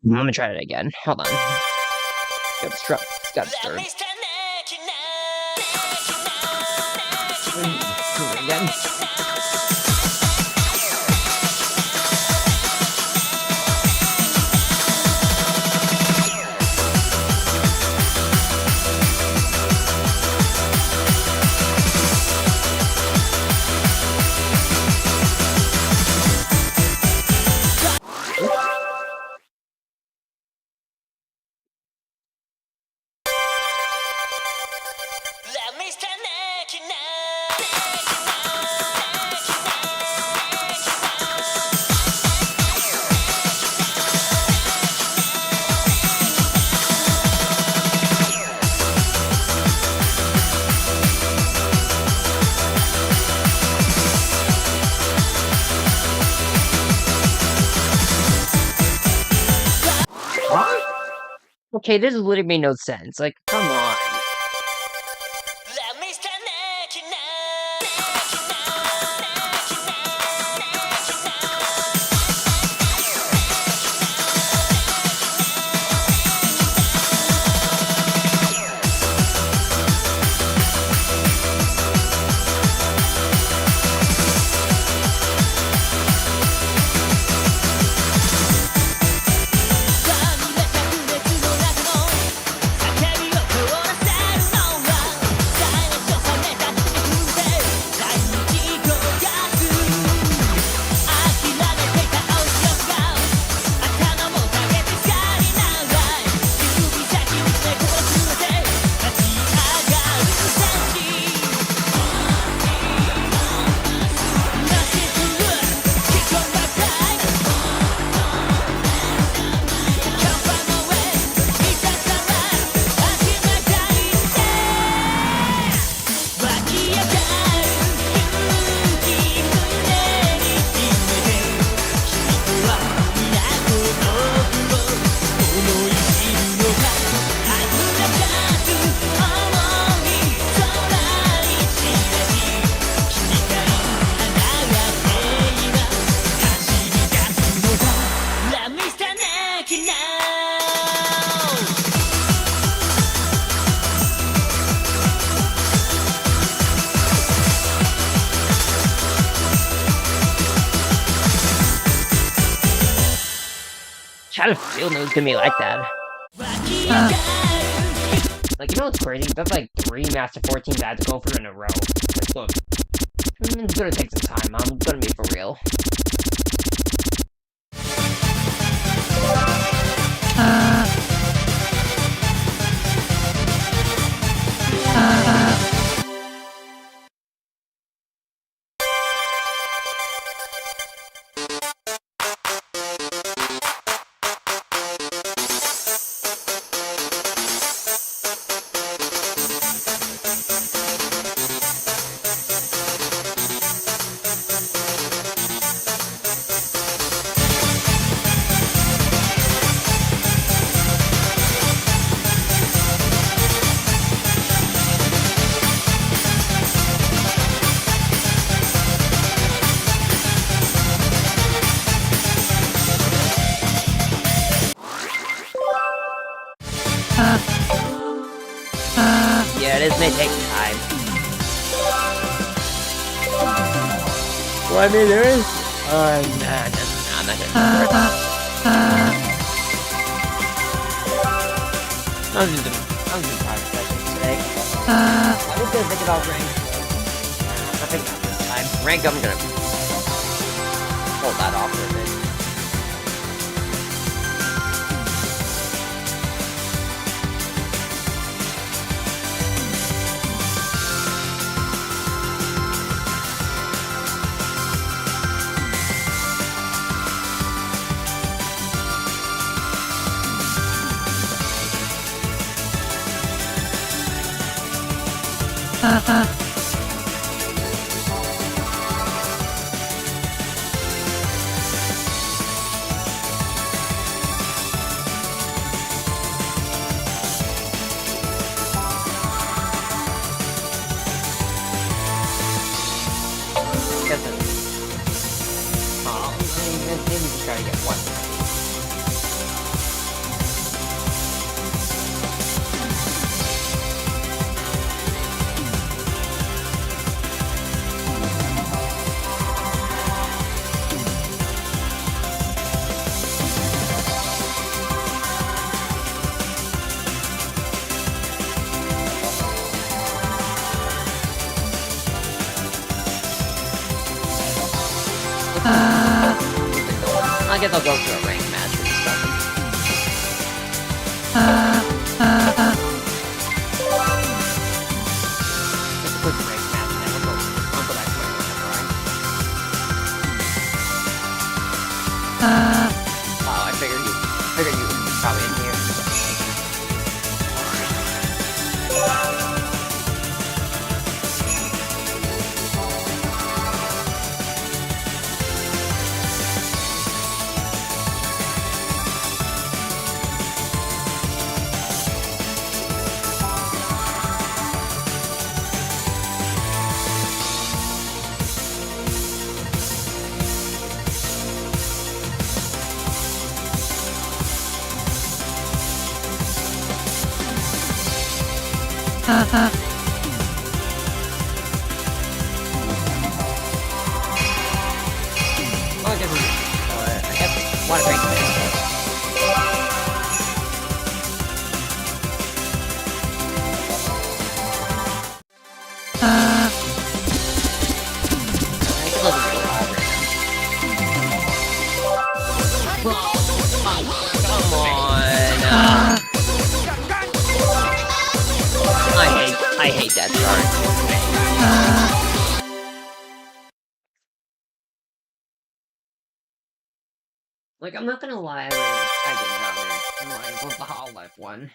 Let me try it again. Hold on. Got struck. Got stirred. Again. Okay, this literally made no sense. Like, come on. I had a feeling it was gonna be like that. Like, you know what's crazy? That's like 3 Master 14s I had to go through in a row. Like, look. It's gonna take some time. I'm gonna be for real. Yeah, this may take time. Well, I mean, there is... I'm not gonna do it. I'm just doing private sessions today. I was gonna think about rank. I think not this time. Rank, I'm gonna hold that off for a bit. Maybe just try to get one. guess I'll go for a rank match with this stuff. Just a quick rank match, man. I'll go back to my rank grind. Oh, I figured you would probably in here. Well, I guess one rank match. Come on. I hate that chart. Like, I'm not gonna lie, I did not win the Hall Life one.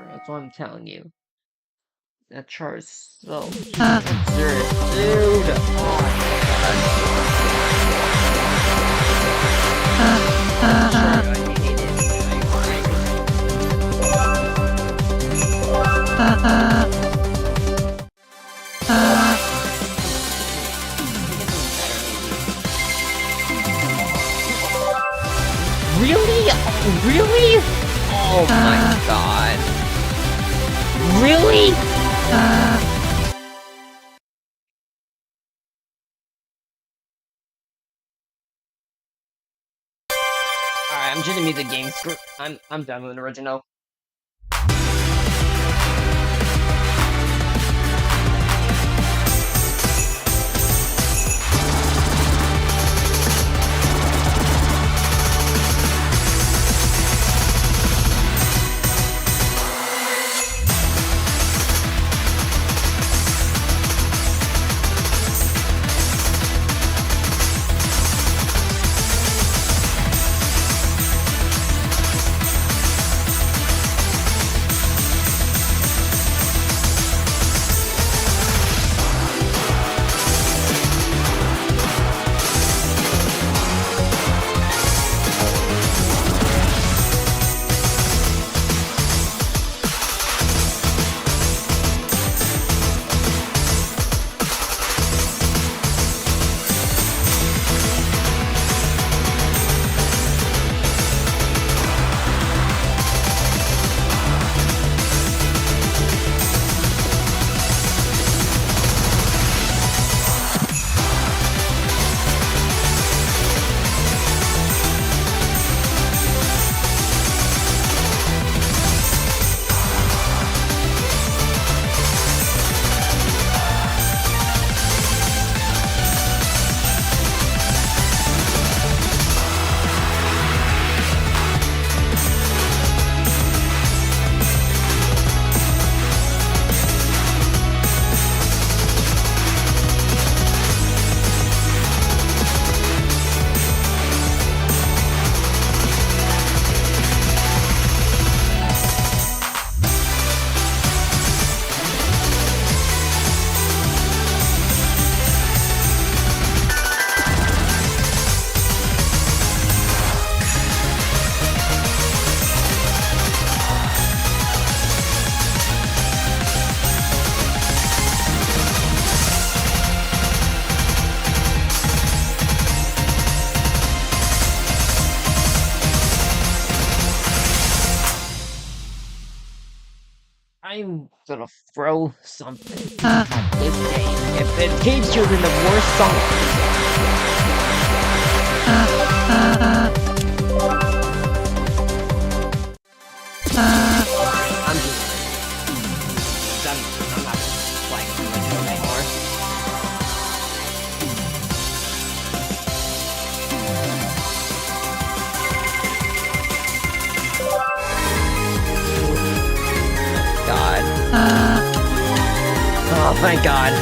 That's what I'm telling you. That chart is so serious, dude. Oh my Really? Really? Oh my god. Really? Alright, I'm just gonna mute the game. I'm done with an original. I'm gonna throw something at this game. If it keeps choosing the worst song. I'm just I'm not playing this anymore. God. Oh, thank God.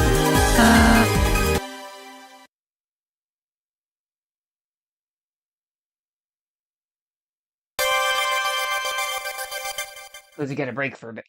Let's get a break for a bit.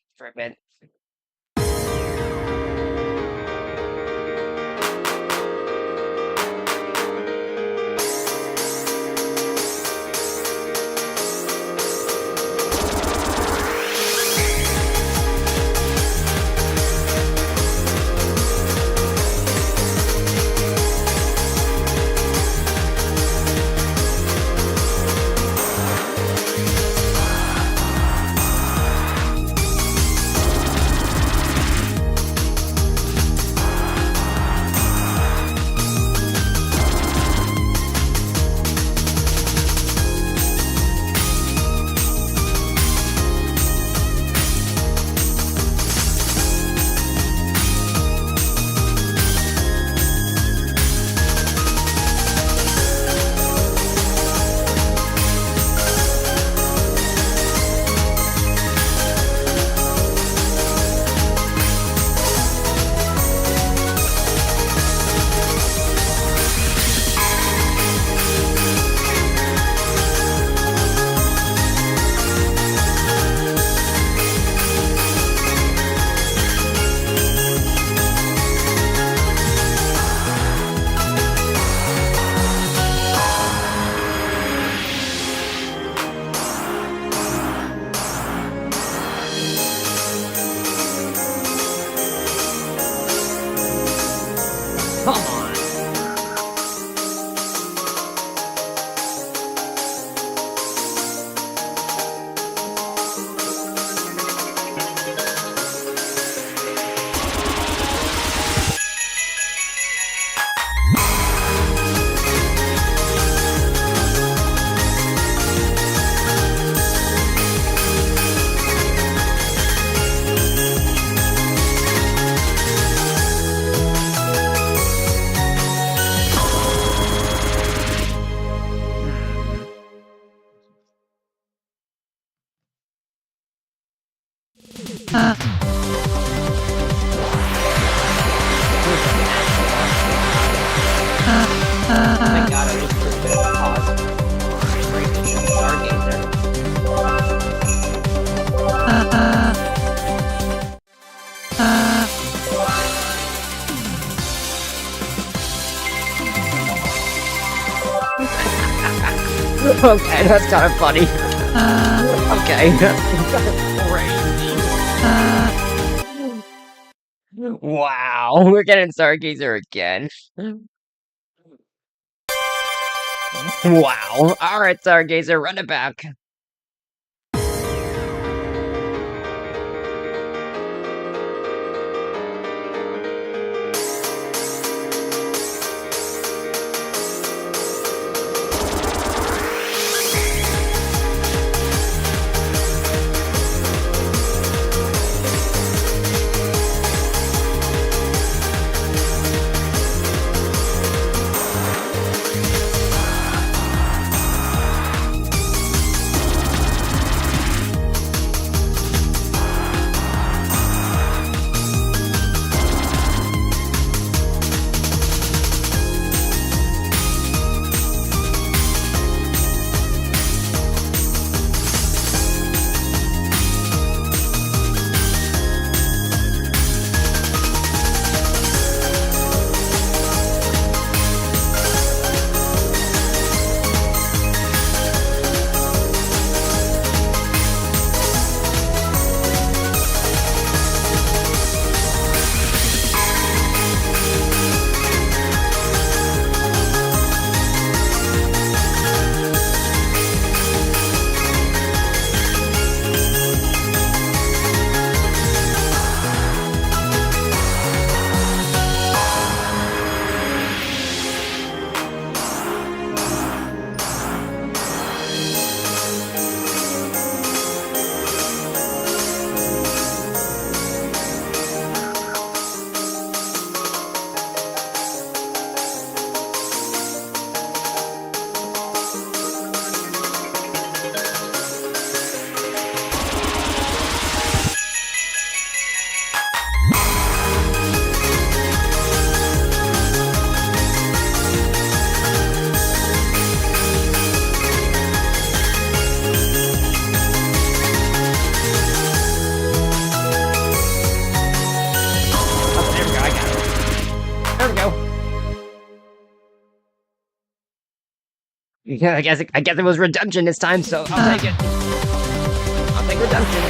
Come on. Thank God I just put a pause. Freaking Stargazer. Okay, that's kind of funny. Okay, that's crazy. Wow, we're getting Stargazer again. Wow. Alright, Stargazer, run it back. Yeah, I guess it was redemption this time, so I'll take it. I'll take redemption.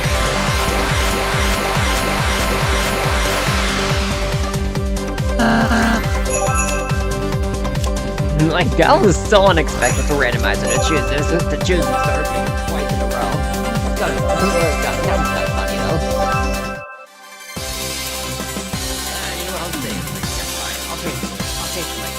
Like, that was so unexpected for randomizer to choose this, to choose the third thing twice in a row. That was kind of funny, though. You know what, I'll say, fine. I'll take, like,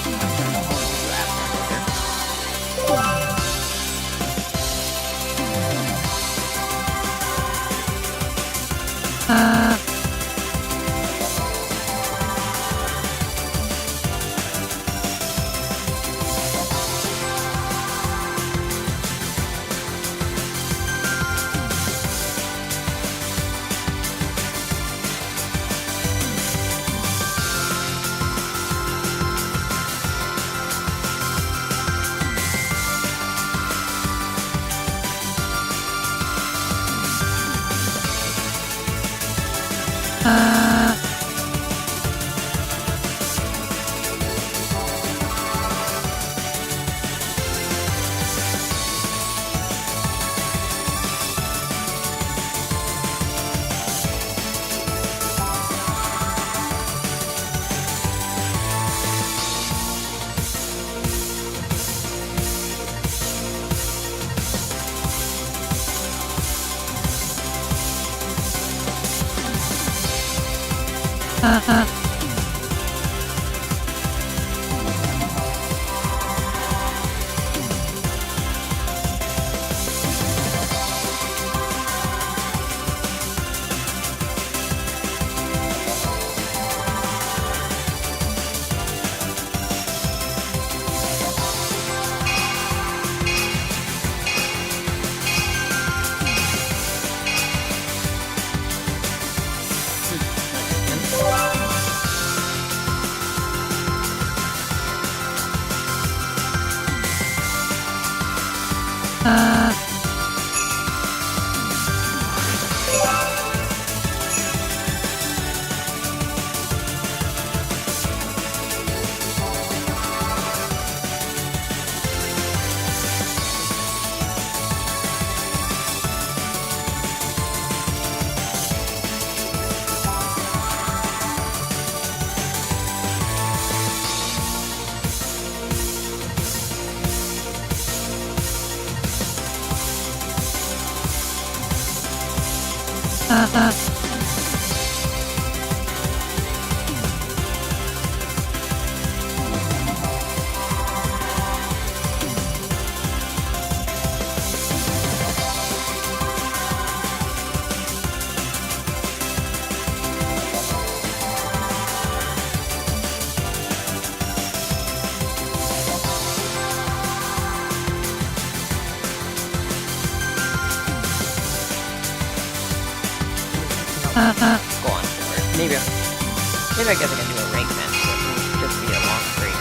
go on for it. Maybe I guess I can do a rank match, so it can just be a long break.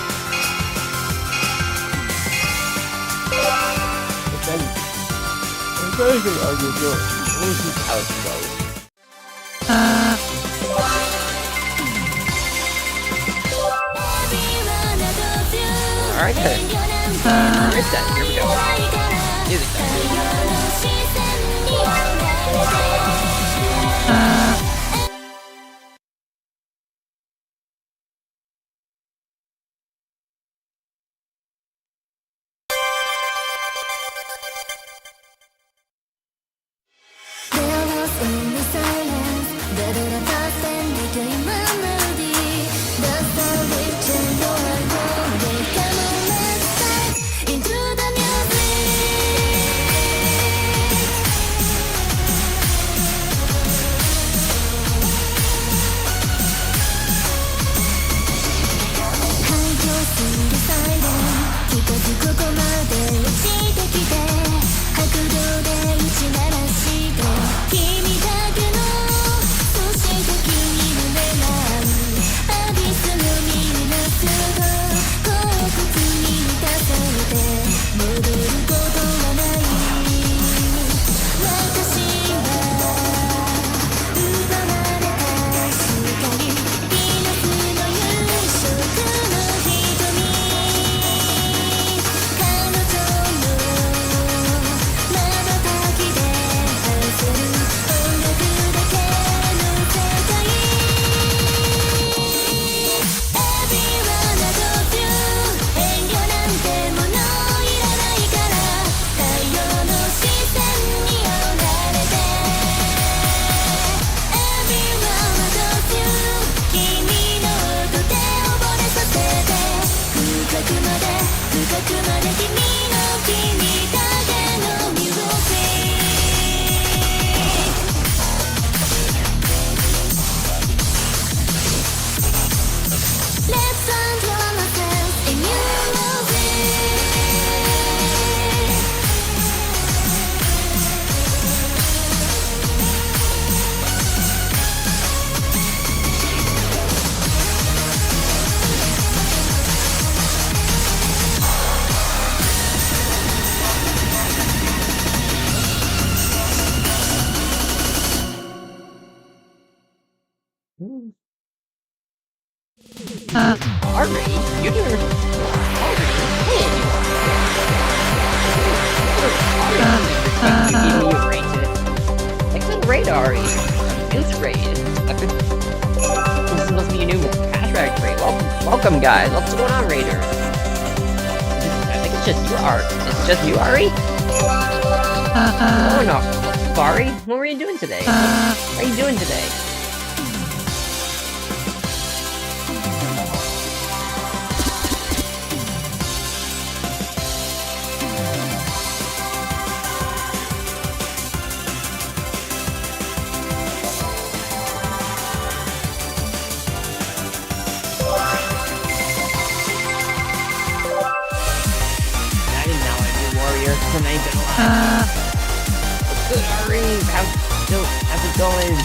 If anything, I will do it. We'll see how it goes. Alright then. Alright then, here we go. Music time. Ari, you're doing... Excellent raid, Ari. It's raid. This must be a new hashtag raid. Welcome, guys. What's going on, Raider? I think it's just you, Ari. It's just you, Ari? Oh, no. Ari, what were you doing today? What are you doing today? And I ain't gonna lie. What's good, Ari? How's it going?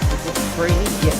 This is crazy, yeah.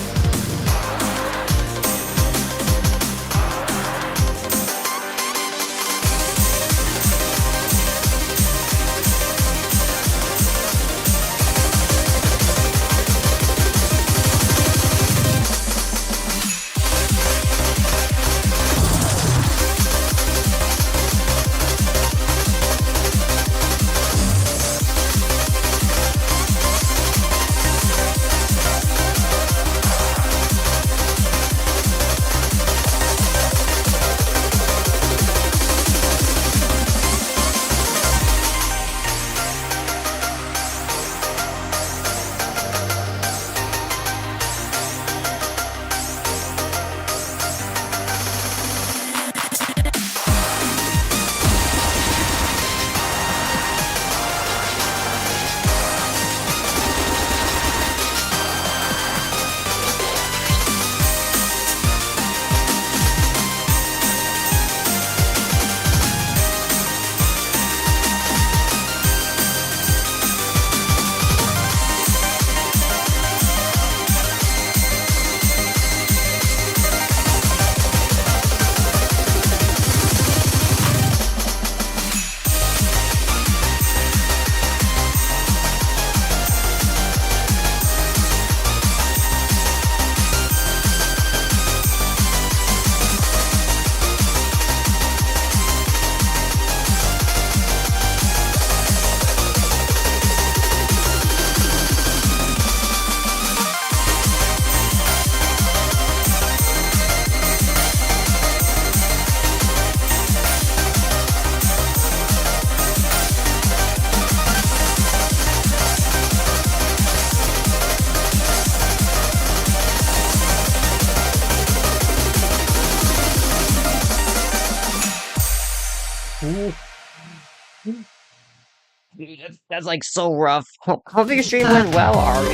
Dude, that's like so rough. Hope your stream went well, Ari. I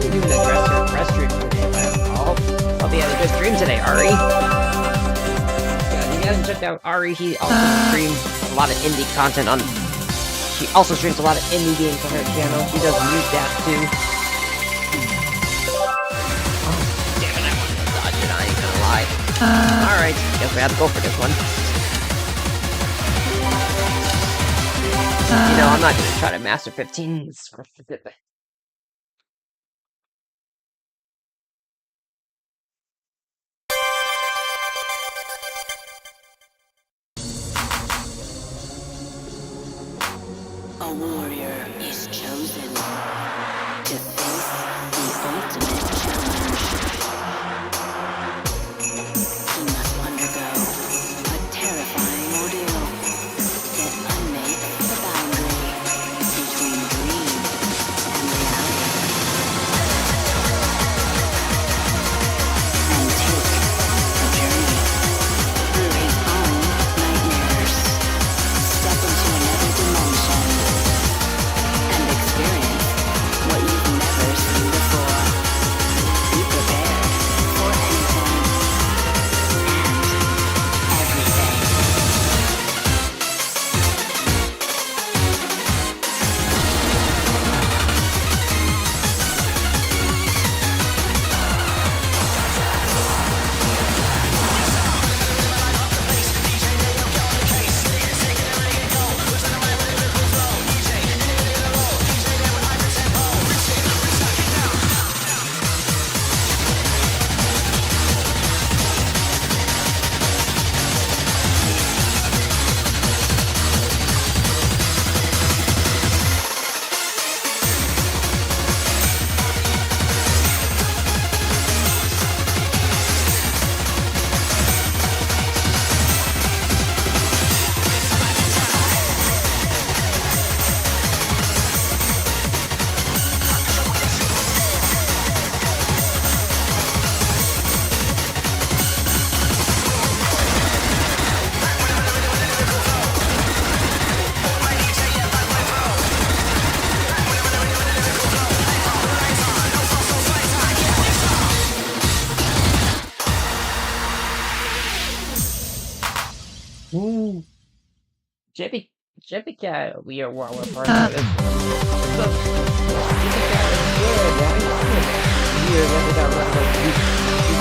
think you're doing a dress stream today, but I'll be having a good stream today, Ari. Yeah, you haven't checked out Ari. He also streams a lot of indie content on. She also streams a lot of indie games on her channel. She does mute that too. Damn it, I wanted to dodge it, I ain't gonna lie. Alright, guess we have to go for this one. You know, I'm not gonna try to master 15. A warrior is chosen to face the ultimate challenge. He must undergo a terrifying ordeal that unmakes the boundary between dream and reality. And take a journey through his own nightmares. Step into another dimension and experience what you've never seen before. Be prepared for anything and everything. Ooh. Jippy Cat, we are what we're part of this. So, Jippy Cat is good, right? Here, then we got run like we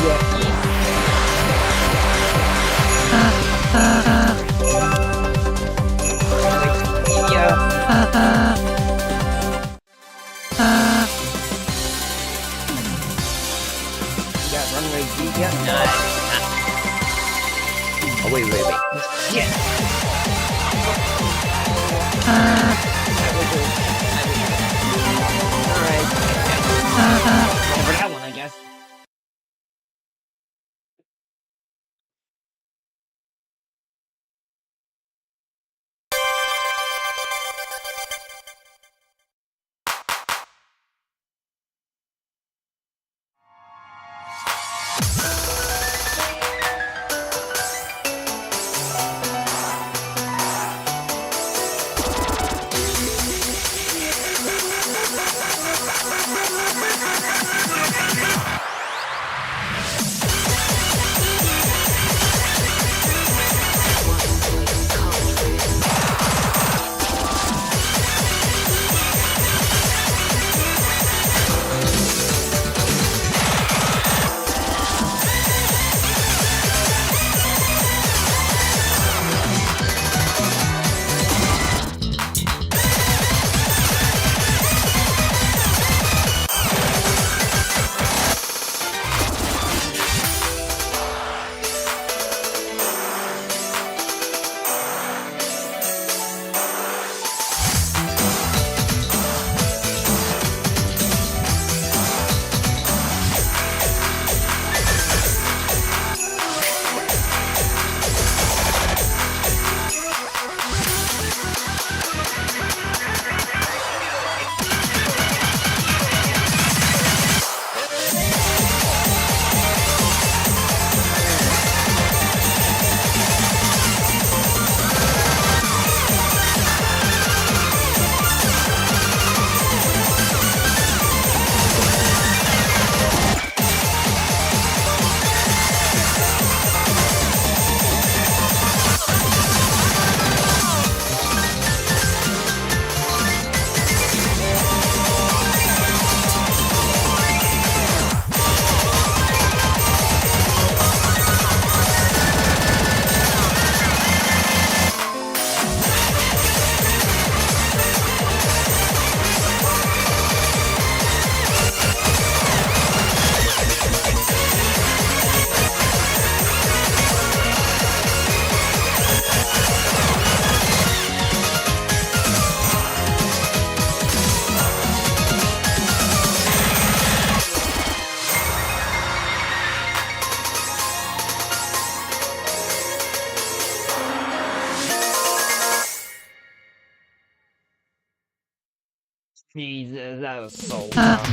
got runway D, yeah. Nice. Oh, wait. Shit. Alright. For that one, I guess. Jesus, that was so tough.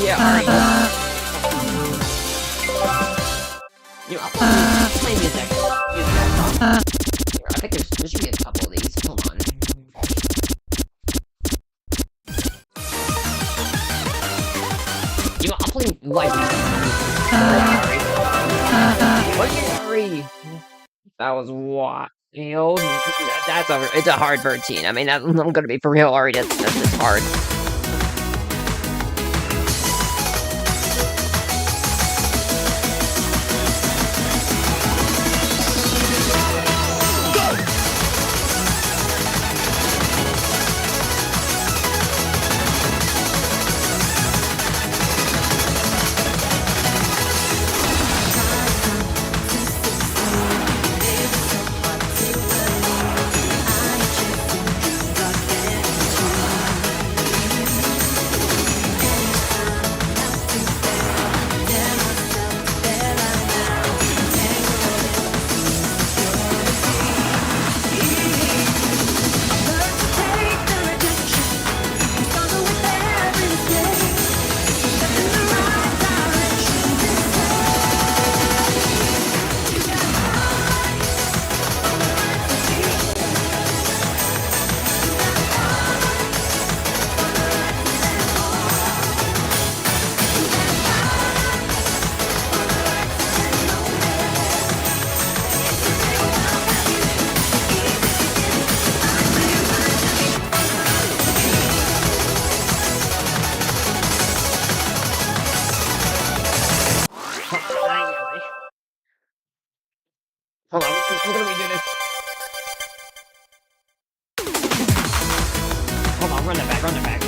Yeah, alright. You know, I'll play music. I think there should be a couple of these. Hold on. You know, I'll play live music. Sorry. That was what? You know, that's over. It's a hard bird team. I mean, I'm gonna be for real, Ari. That's hard. Hold on, I'm gonna redo this. Hold on, run that back, run that back.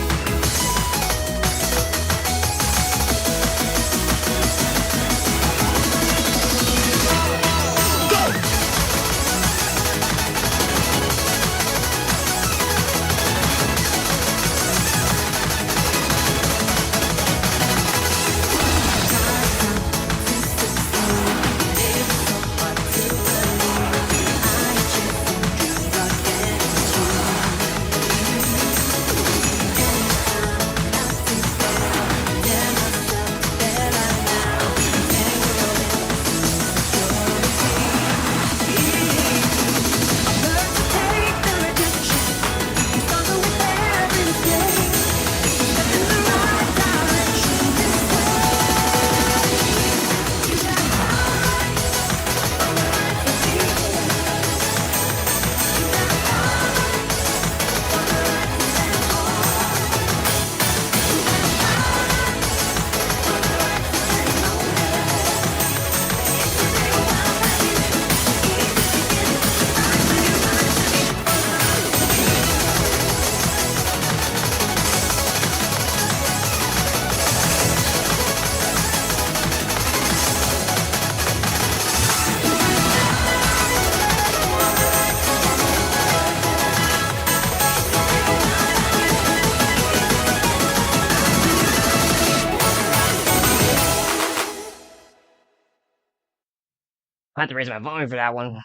I have to raise my volume for that one.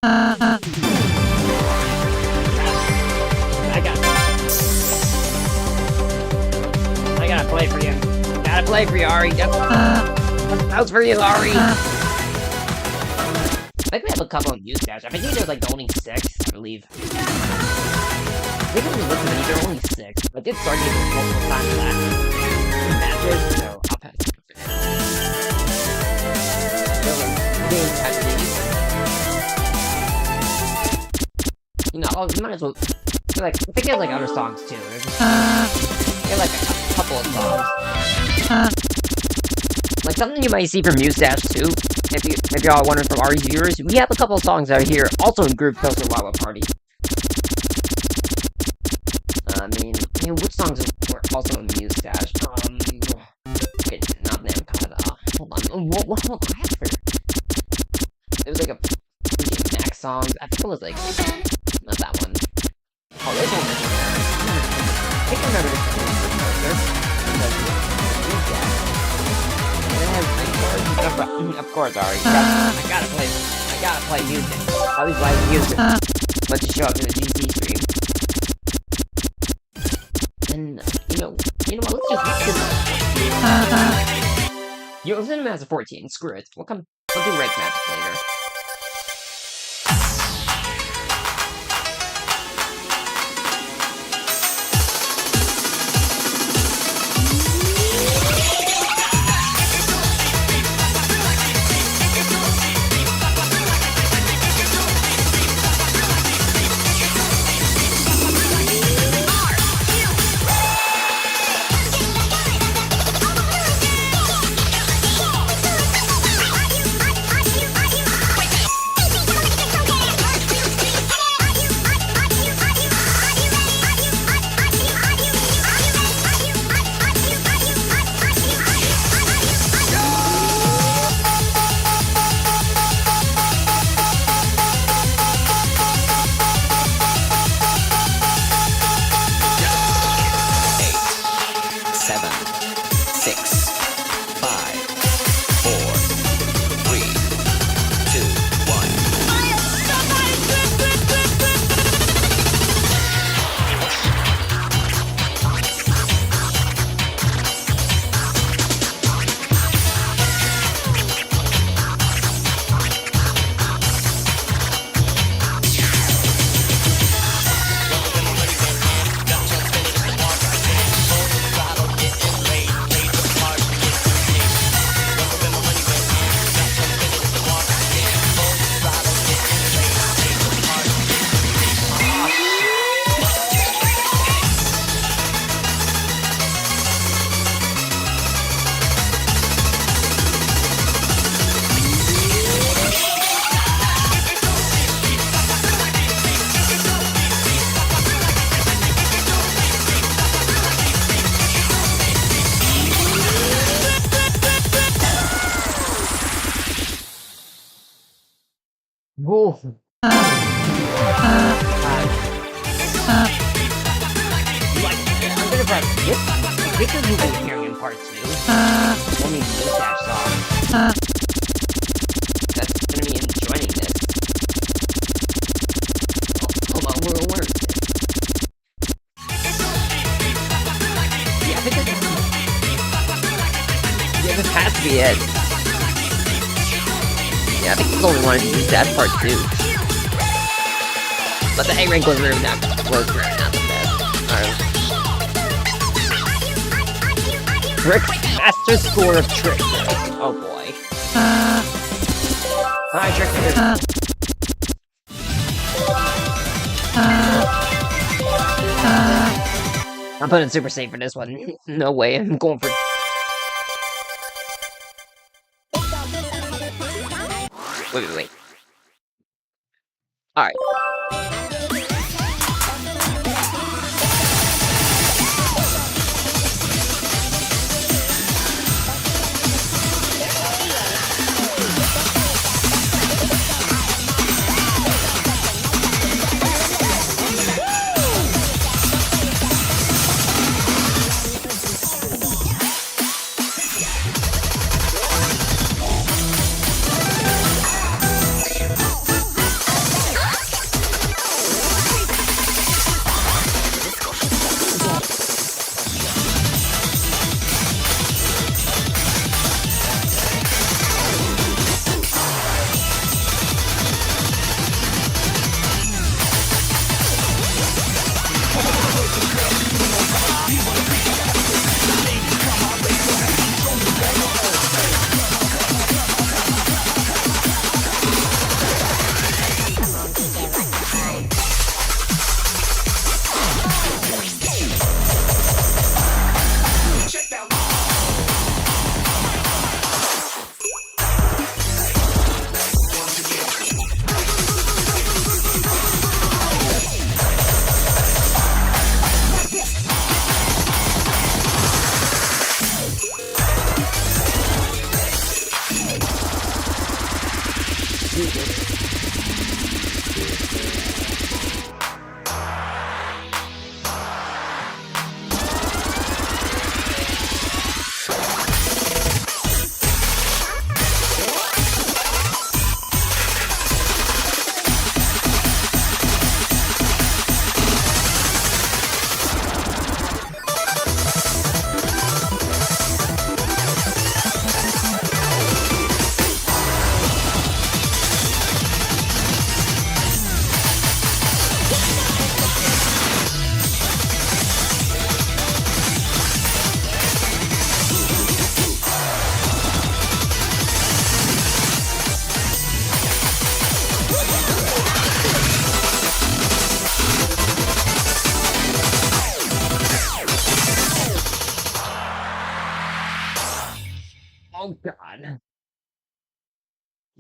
I gotta play for you. Gotta play for you, Ari. That was for you, Ari. I think we have a couple of U.S.A. I think there's like only 6, I believe. I think when we looked at it, there are only 6. I did start getting multiple times last matches, so I'll pass it for now. You know, oh, you might as well. Like, I think there's like other songs too. There's like a couple of songs. Like something you might see from U.S.A. too. If y'all wondering from our viewers, we have a couple of songs out here, also in group Coaster WAI WAI Party. I mean, which songs were also in U.S.A.? Okay, not them, kind of. Hold on, hold on, I have to figure. It was like a Max songs. I think it was like not that one. Oh, this one. I think remember this character. Of course, Ari. I gotta play music. At least live music. Let's just show up to the GC stream. And you know what? Let's just you know, send him as a 14. Screw it. We'll do rank matches later. Whoa. I'm gonna press skip. Skip is what we're hearing in part 2. Let me mustache song. That's gonna be joining this. Oh, hold on, where is it? Yeah, I think this has to be it. Yeah, I think he's only wanted to use that part too. But the A rank was really not the best. Rick's master score of trickster. Oh boy. Hi, trickster. I'm putting super safe for this one. No way, I'm going for. Wait. Alright.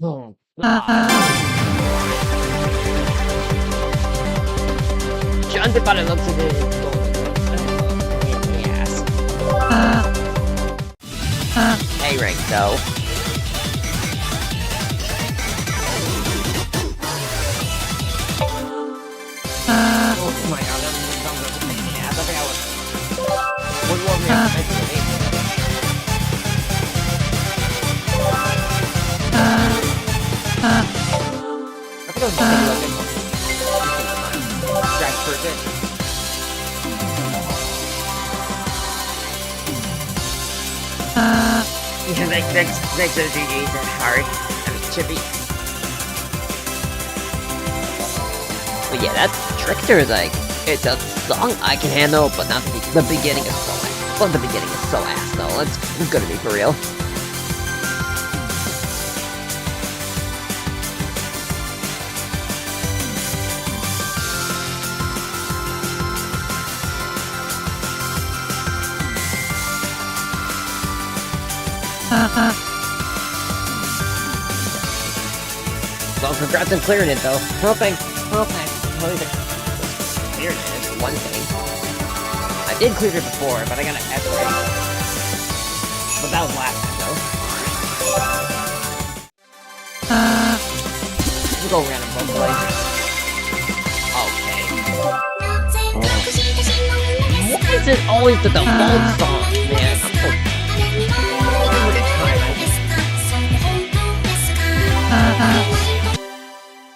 Oh, God. Judging by the looks of it, it's going in the ass. A rank, though. Oh my god, that was a pain in the ass. I forgot what more we have to make it. I think I was thinking about it. Scratch person. Yeah, thanks to the GG's and Harry. I mean, Chippy. But yeah, that Trickster is like, it's a song I can handle, but not the beginning is so ass. Well, the beginning is so ass, though. It's gonna be for real. Well, congrats on clearing it, though. Oh, thanks. Oh, thanks. Cleared it, it's one thing. I did clear it before, but I got an S rate. But that was last time, though. We'll go random vocally. Okay. Why is it always the default song, man? I'm so...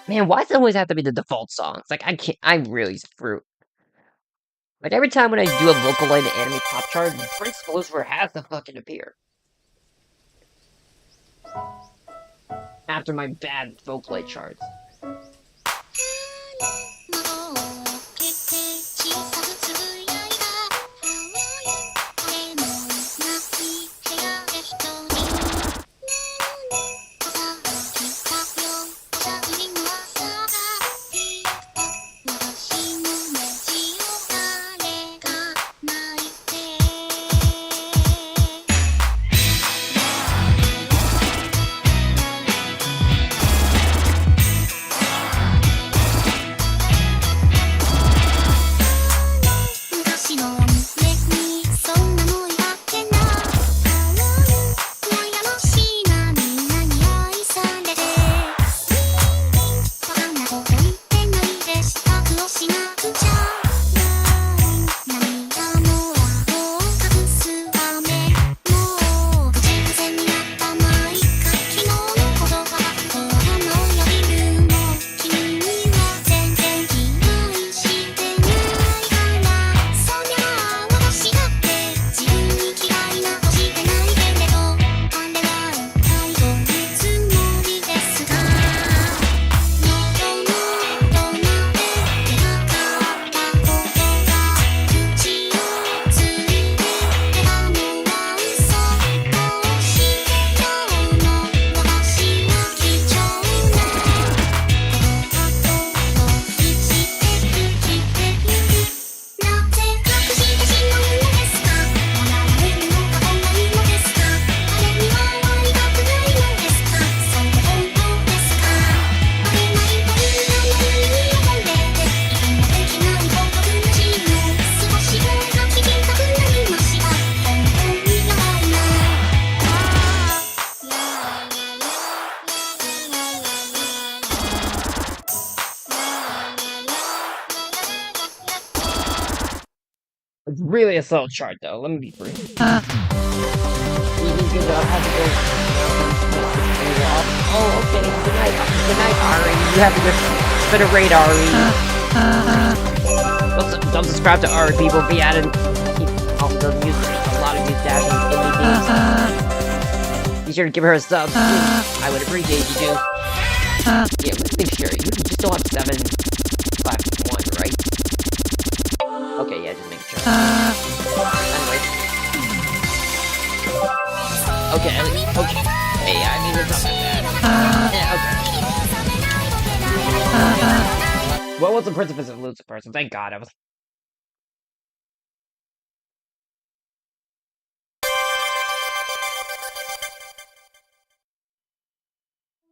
Man, why does it always have to be the default songs? Like, I can't, I'm really screwed. Like, every time when I do a Vocaloid in the anime pop chart, Prince Lucifer has to fucking appear. After my bad Vocaloid charts. It's really a slow chart, though. Let me be free. Oh, okay. Good night. Good night, Ari. You have a good bit of raid, Ari. Don't subscribe to Ari, people. Be added. He also does music. A lot of music ads and indie games. Be sure to give her a sub. I would appreciate you too. Yeah, make sure. You just don't have 7/1, right? Okay, yeah, just make sure. Anyway. Okay, okay. Hey, I mean, it's not that bad. Yeah, okay. What was the principles of losing person? Thank God, I was...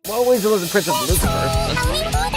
Well, always it was the Prince of Luke first.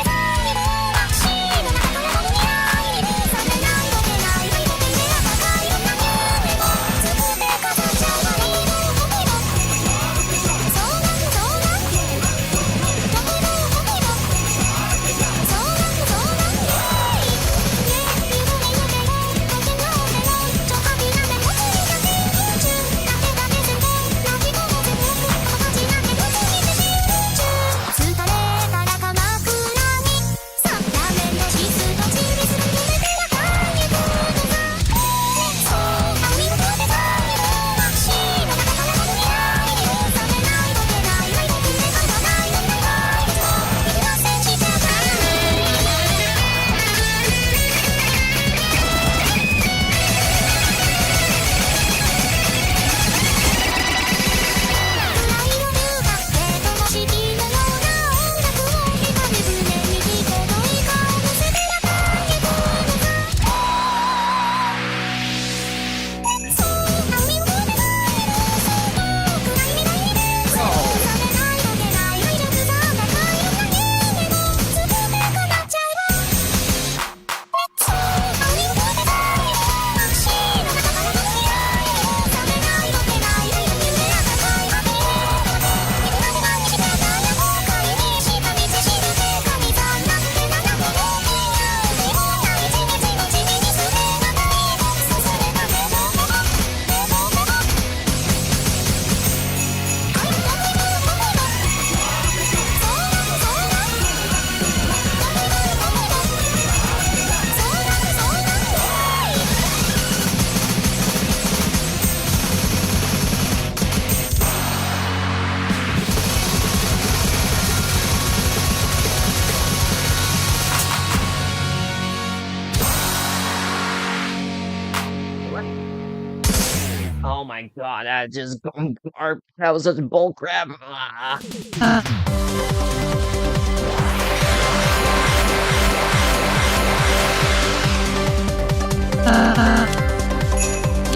Oh my god, that just that was such bull crap. Yeah,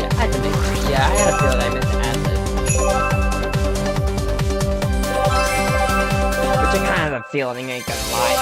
I had to make. Yeah, I had a feeling I meant to add this. Which I kind of have a feeling ain't gonna lie.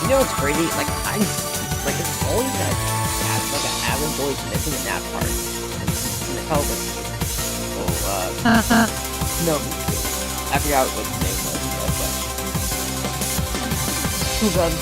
You know what's crazy? Like it's always that Alan's always missing in that part. And the hell was no, I forgot what his name was. Oh god.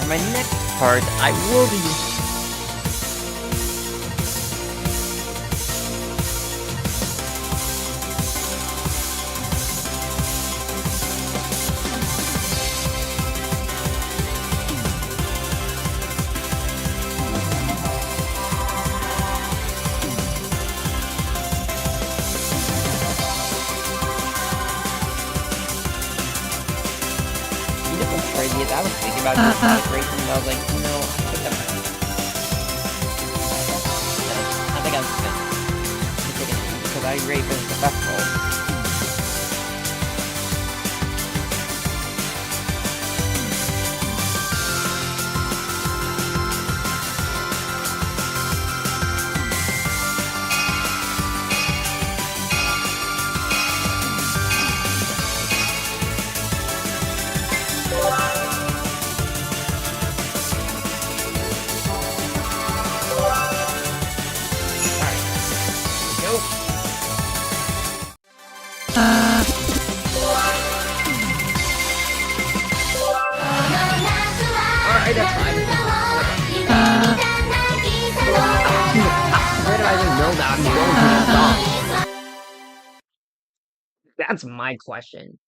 For my next part, I will be... thinking about doing celebration, but I was like, no, I think I'm gonna. I think I'm just gonna take it easy because I'm ready for the festival. Alright, that's fine. Where did I even know that I'm going to the song? That's my question.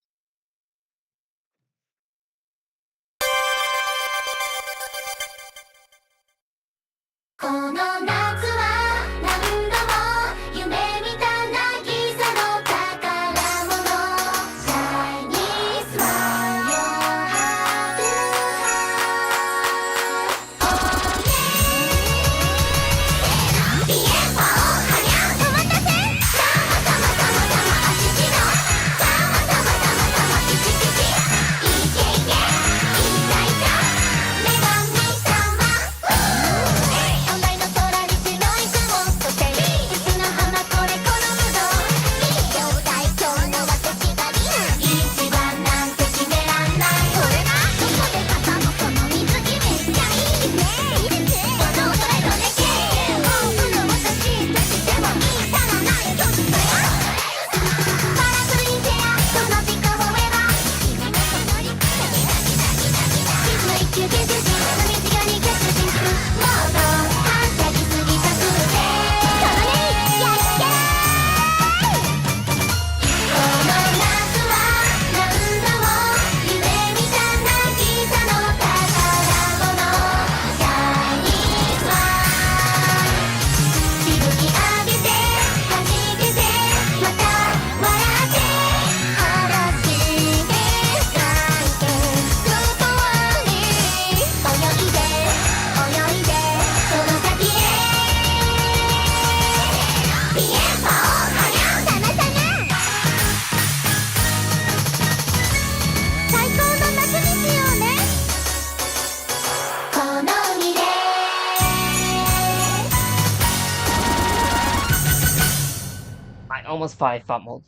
I almost probably fumbled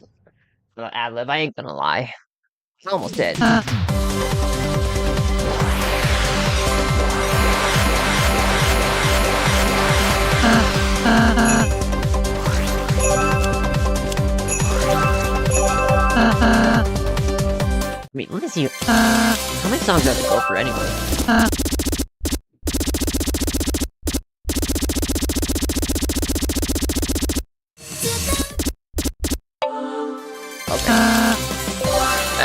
the ad-lib, I ain't gonna lie. I almost did. I mean, let me see. How many songs do I have to go for anyway?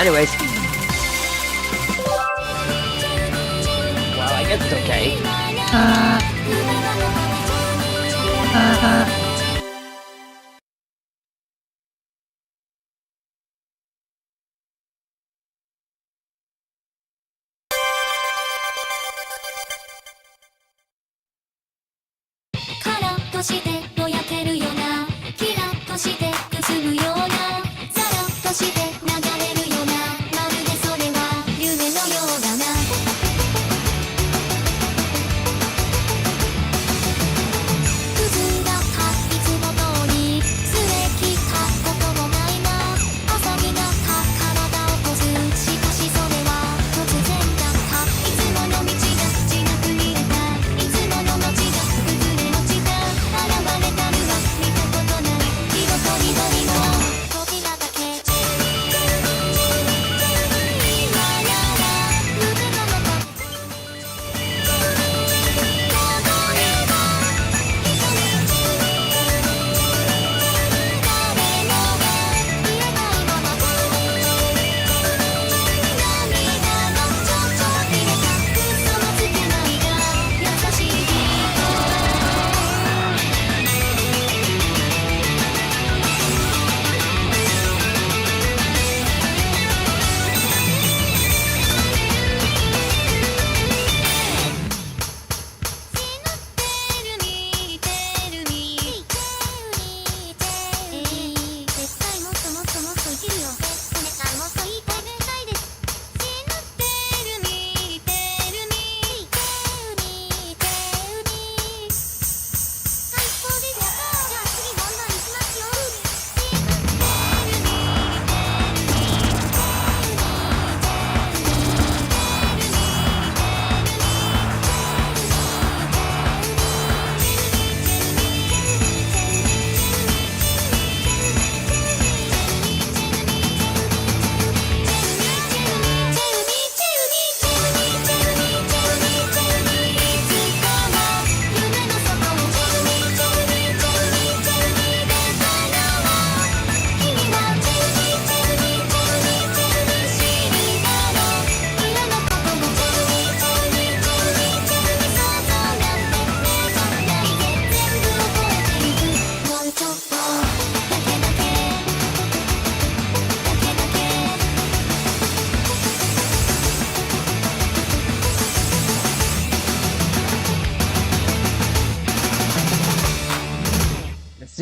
Anyways. Well, I guess it's okay.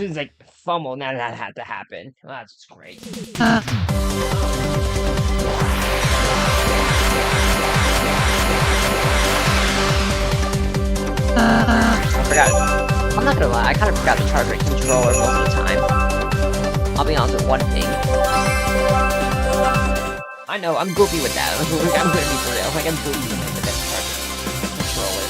It's like fumble, now that had to happen. Well, that's just great. I forgot. I'm not gonna lie, I kind of forgot to charge my controller most of the time. I'll be honest with one thing. I know, I'm goofy with that. I'm gonna be for real. Like, I'm goofy with it, but that's charging my controller.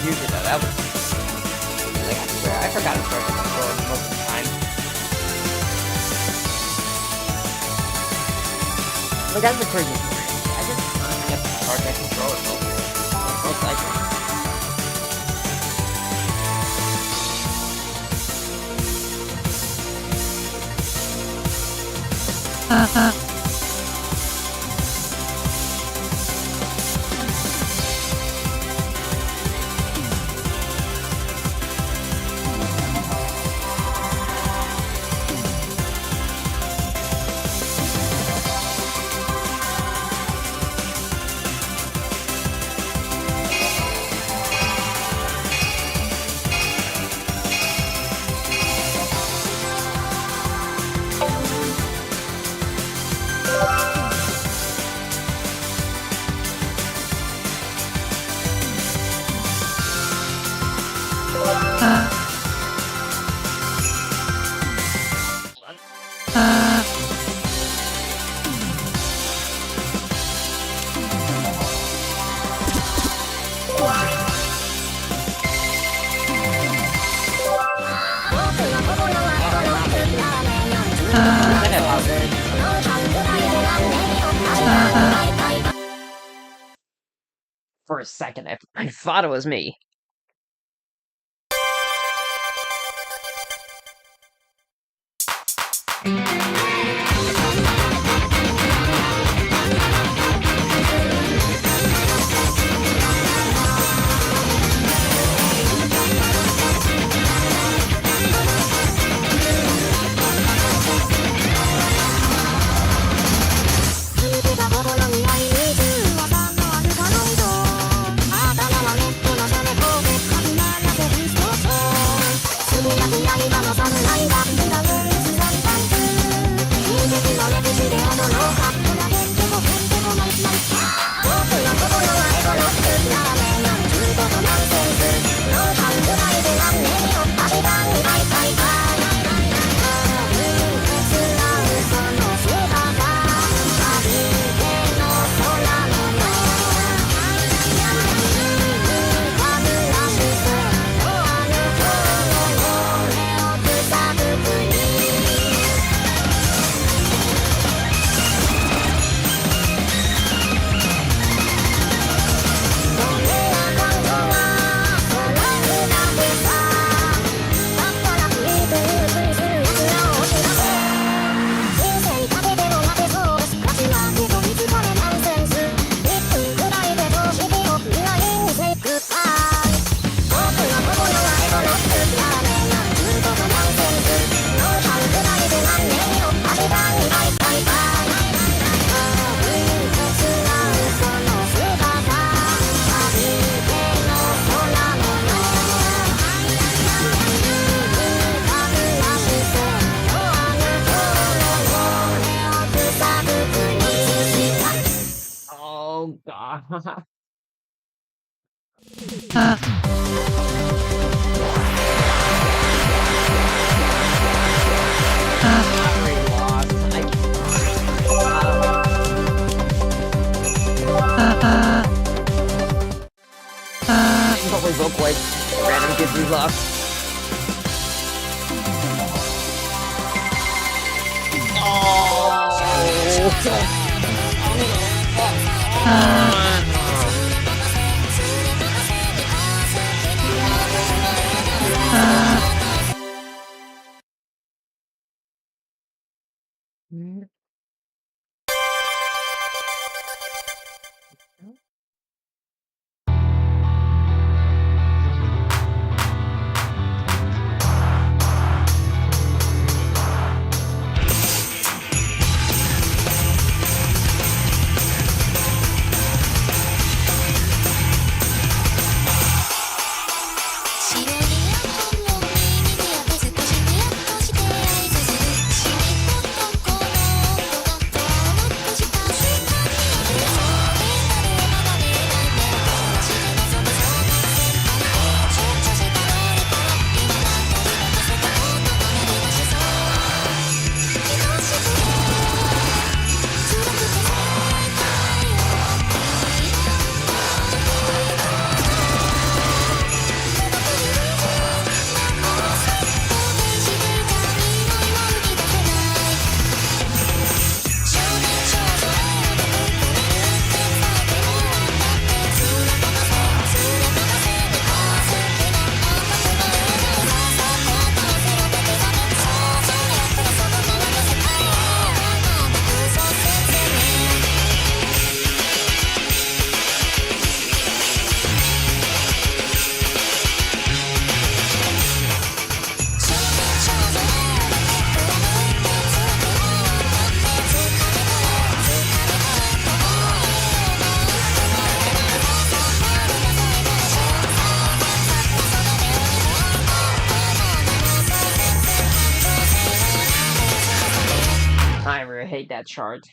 Usually though, that was like I swear I forgot to charge my controller most of the time. Like that's the crazy story. I just forget to charge my controller most likely. For a second, I thought it was me. Oh god. Probably book like random kids we lost. Oh. I really hate that chart.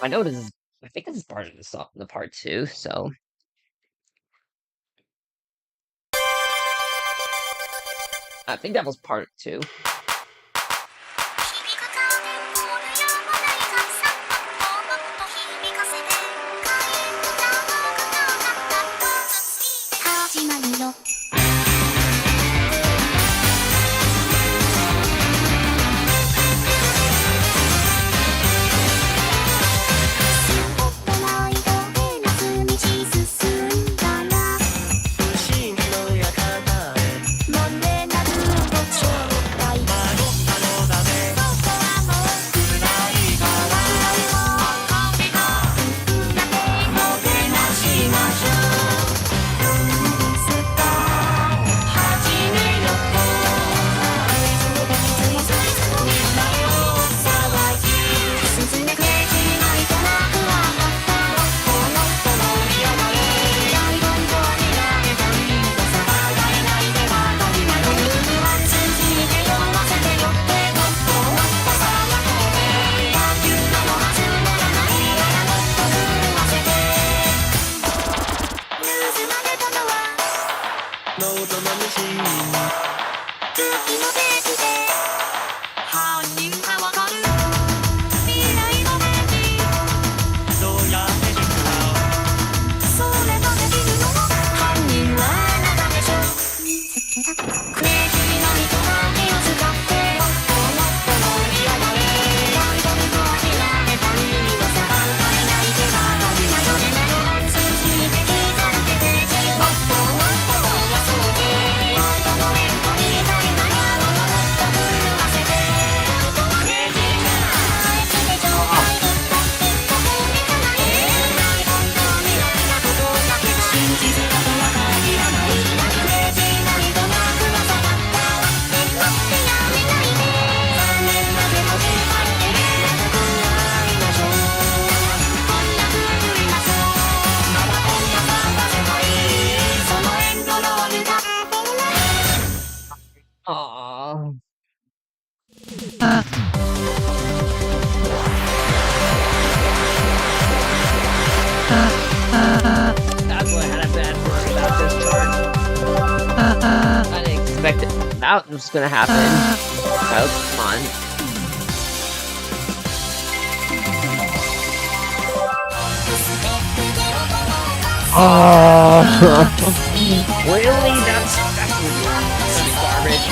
I know this is. I think this is part of the part 2. So. I think that was part 2. Aww. That's what I had a bad feeling about this charge. I didn't expect that was gonna happen. Oh, come on. Oh, really? That's garbage.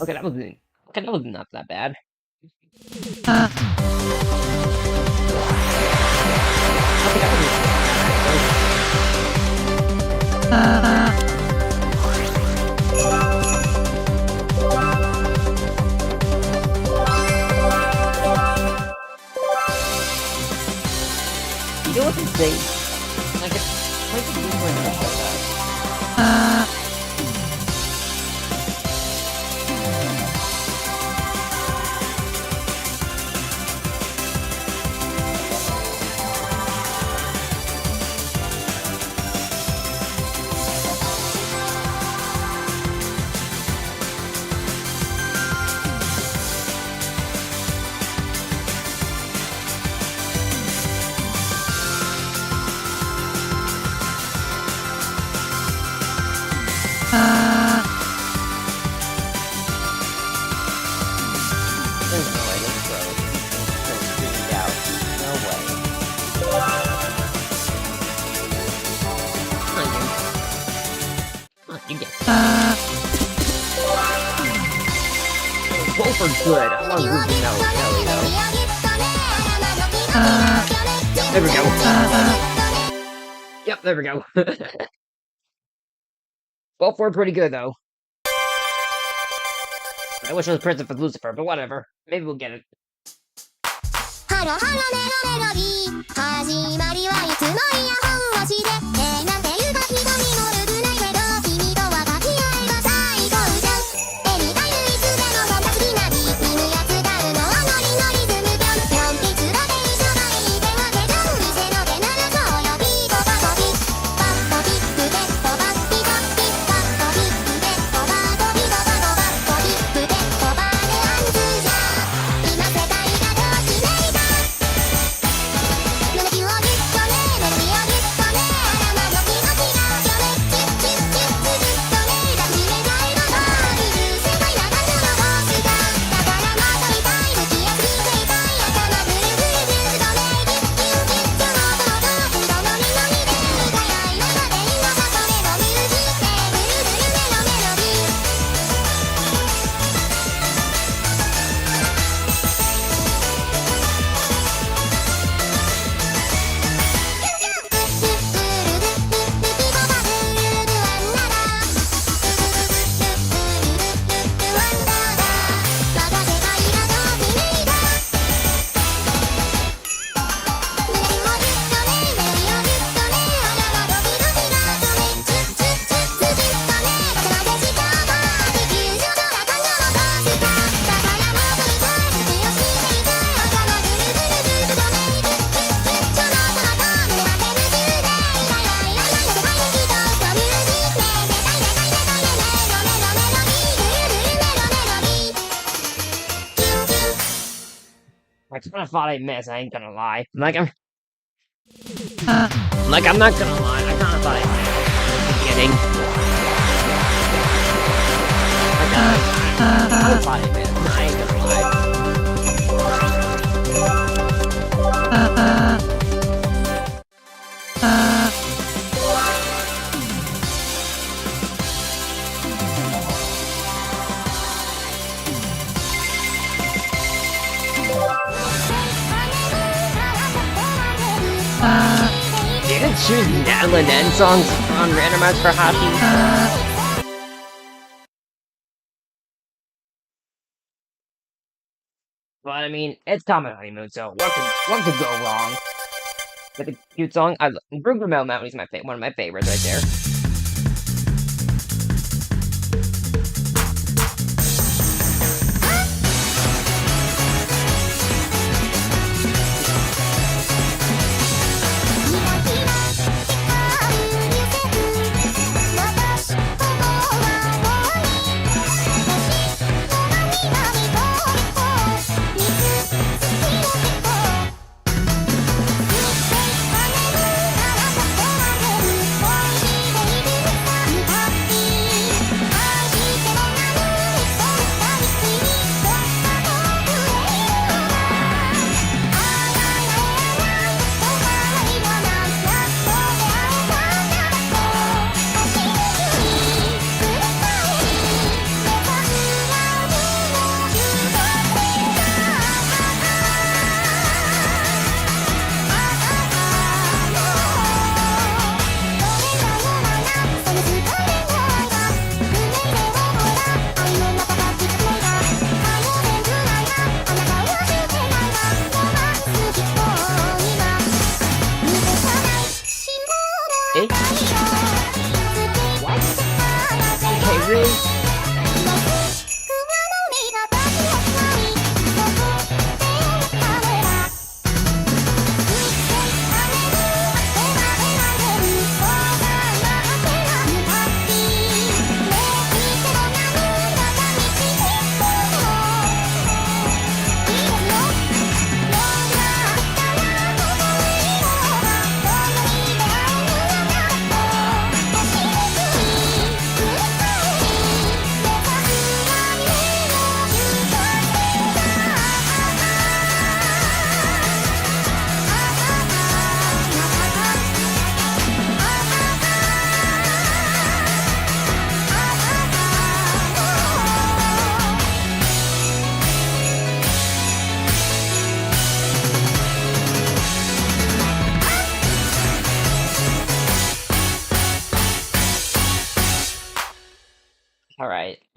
Okay, that was not that bad. Okay, that you know what's insane? Like, it's like a game where like that. There's no way this broke. It's freaking out. No way. Come on, you get both are good. I want to lose the no. There we go. Yep, there we go. Both were pretty good though. I wish it was Prison for Lucifer, but whatever. Maybe we'll get it. ハロハロメロメロディー始まりはいつもイヤホン越しでなんていうか人にもルールないけど君と分かち合えば最高じゃんエリが唯一でも本当好きなビームやつがるのはノリノリズムぴょんぴょん鉄だけ一緒がいいでわけじゃん店の手ならそうよピコパコピパッとピックペットバッピカピッパッとピックペットバーとピコパコバッとピックペットバーでアンズじゃ今世界がときめいた胸キュをギュッとねメロディをギュッとねあらまドキドキがちょめチュッチュッチュッチュギュッとね抱きしめたいのがいる世界な感情のホースがだからまといたい武器やつけたい頭ぐるぐるぐるとねギュッギュッギュッとのとのとふとのみのみで深い愛の加点のさそれのミュージックぐるぐるメロメロディーI kind of thought I missed, I ain't gonna lie. I'm not gonna lie, I kind of thought I missed at the beginning. I thought I missed, I ain't gonna lie. Didn't choose Madeline N songs on randomized for Hashi. But I mean, it's Common Honeymoon, so what could go wrong? With a cute song, Gruber Metal Mountain is one of my favorites right there.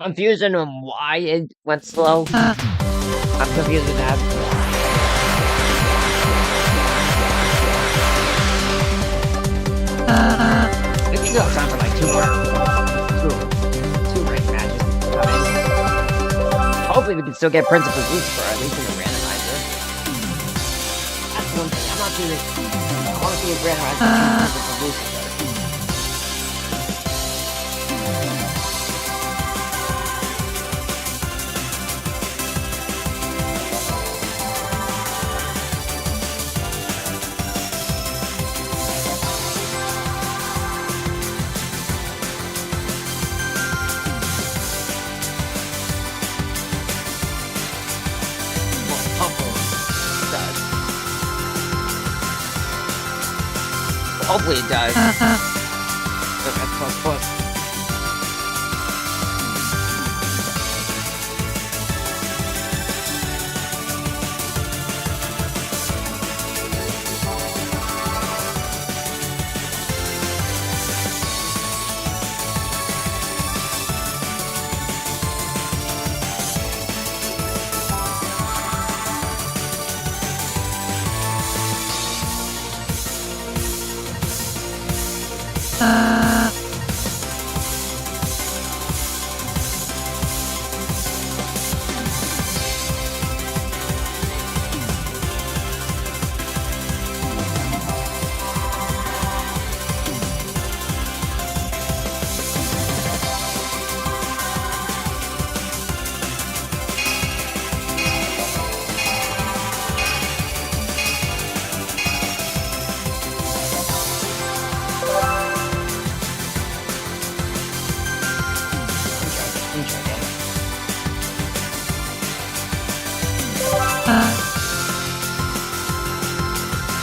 Confusion on why it went slow. I'm confused with that. We can still have time for like two ranked matches. Hopefully we can still get Prince of Lucifer, at least in the randomizer. That's one thing. I'm not sure that I want to see a randomizer Prince of Lucifer. Hopefully it does. Okay, close.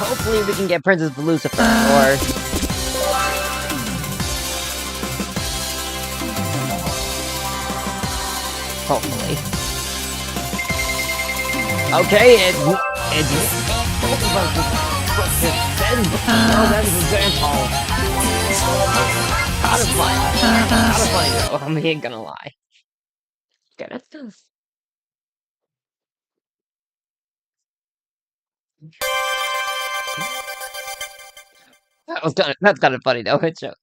Hopefully we can get Princess Lucifer, or... Hopefully. Okay, it's... Both of us that is a example. How to play though, I'm ain't gonna lie. Okay, that's tough. That's kind of funny though. It's a...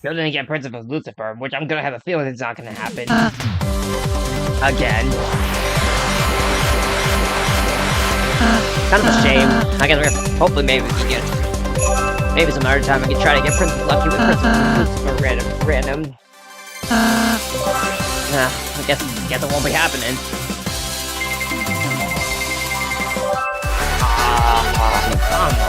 You're gonna get Prince of Lucifer, which I'm gonna have a feeling it's not gonna happen. Again. Kind of a shame. I guess hopefully maybe we can get... Maybe some other time I can try to get lucky with Prince of Lucifer random. I guess it won't be happening. Come on.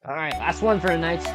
Alright, last one for tonight.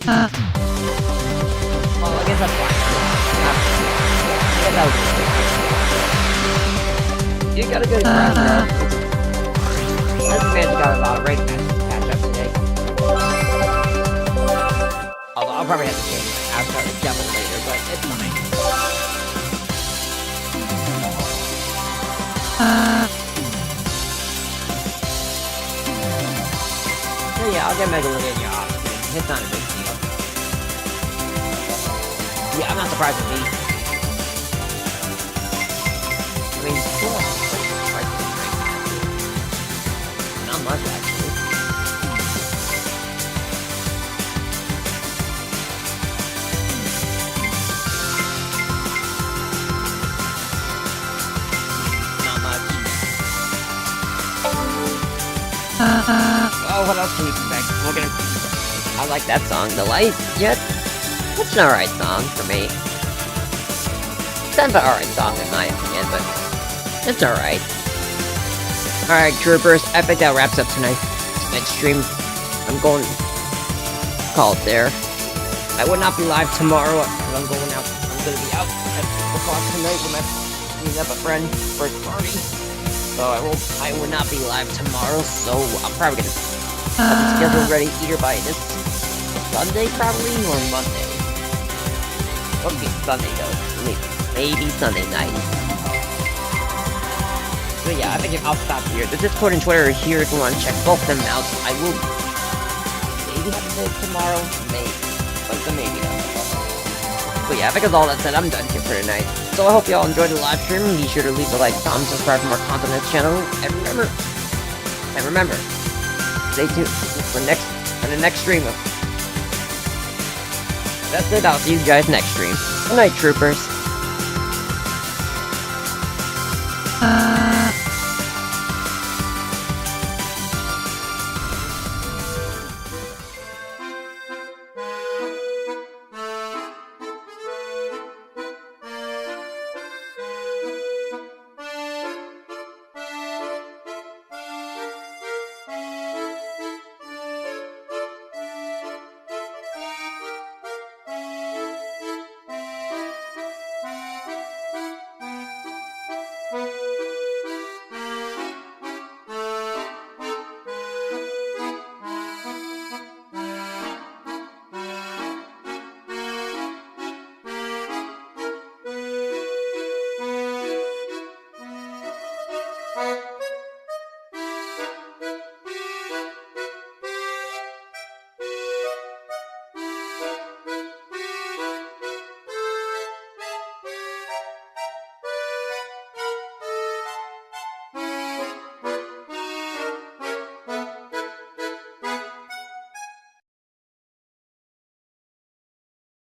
Well, I guess that's fine. I guess that was... You got a good crowd, though. This man's got a lot of rank matches to catch up today. Although I'll probably have to change my avatar to devil later, but it's fine. So yeah, I'll get Megalodinia off screen. It's not a big deal. Yeah, I'm not surprised with me. I mean, still not much, actually. Not much. Oh, what else can you expect? We're gonna... I like that song. The Light, yet? It's an alright song for me. It's kind of an alright song in my opinion, but it's alright. Alright, troopers, I think that wraps up tonight's stream. I'm going to call it there. I will not be live tomorrow because I'm going out. I'm going to be out at 6 o'clock tonight with meeting up a friend for his party. So I will not be live tomorrow, so I'm probably going to have the schedule ready either by this Sunday probably or Monday. It'll be Sunday though. Maybe Sunday night. So yeah, I think I'll stop here. The Discord and Twitter are here if you want to check both of them out. I will maybe have to do it tomorrow. Maybe. But it's a maybe though. But yeah, because all that said, I'm done here for tonight. So I hope y'all enjoyed the live stream. Be sure to leave a like, comment, subscribe for more content on this channel. And remember, stay tuned for the next stream. That's it, I'll see you guys next stream. Good night, troopers.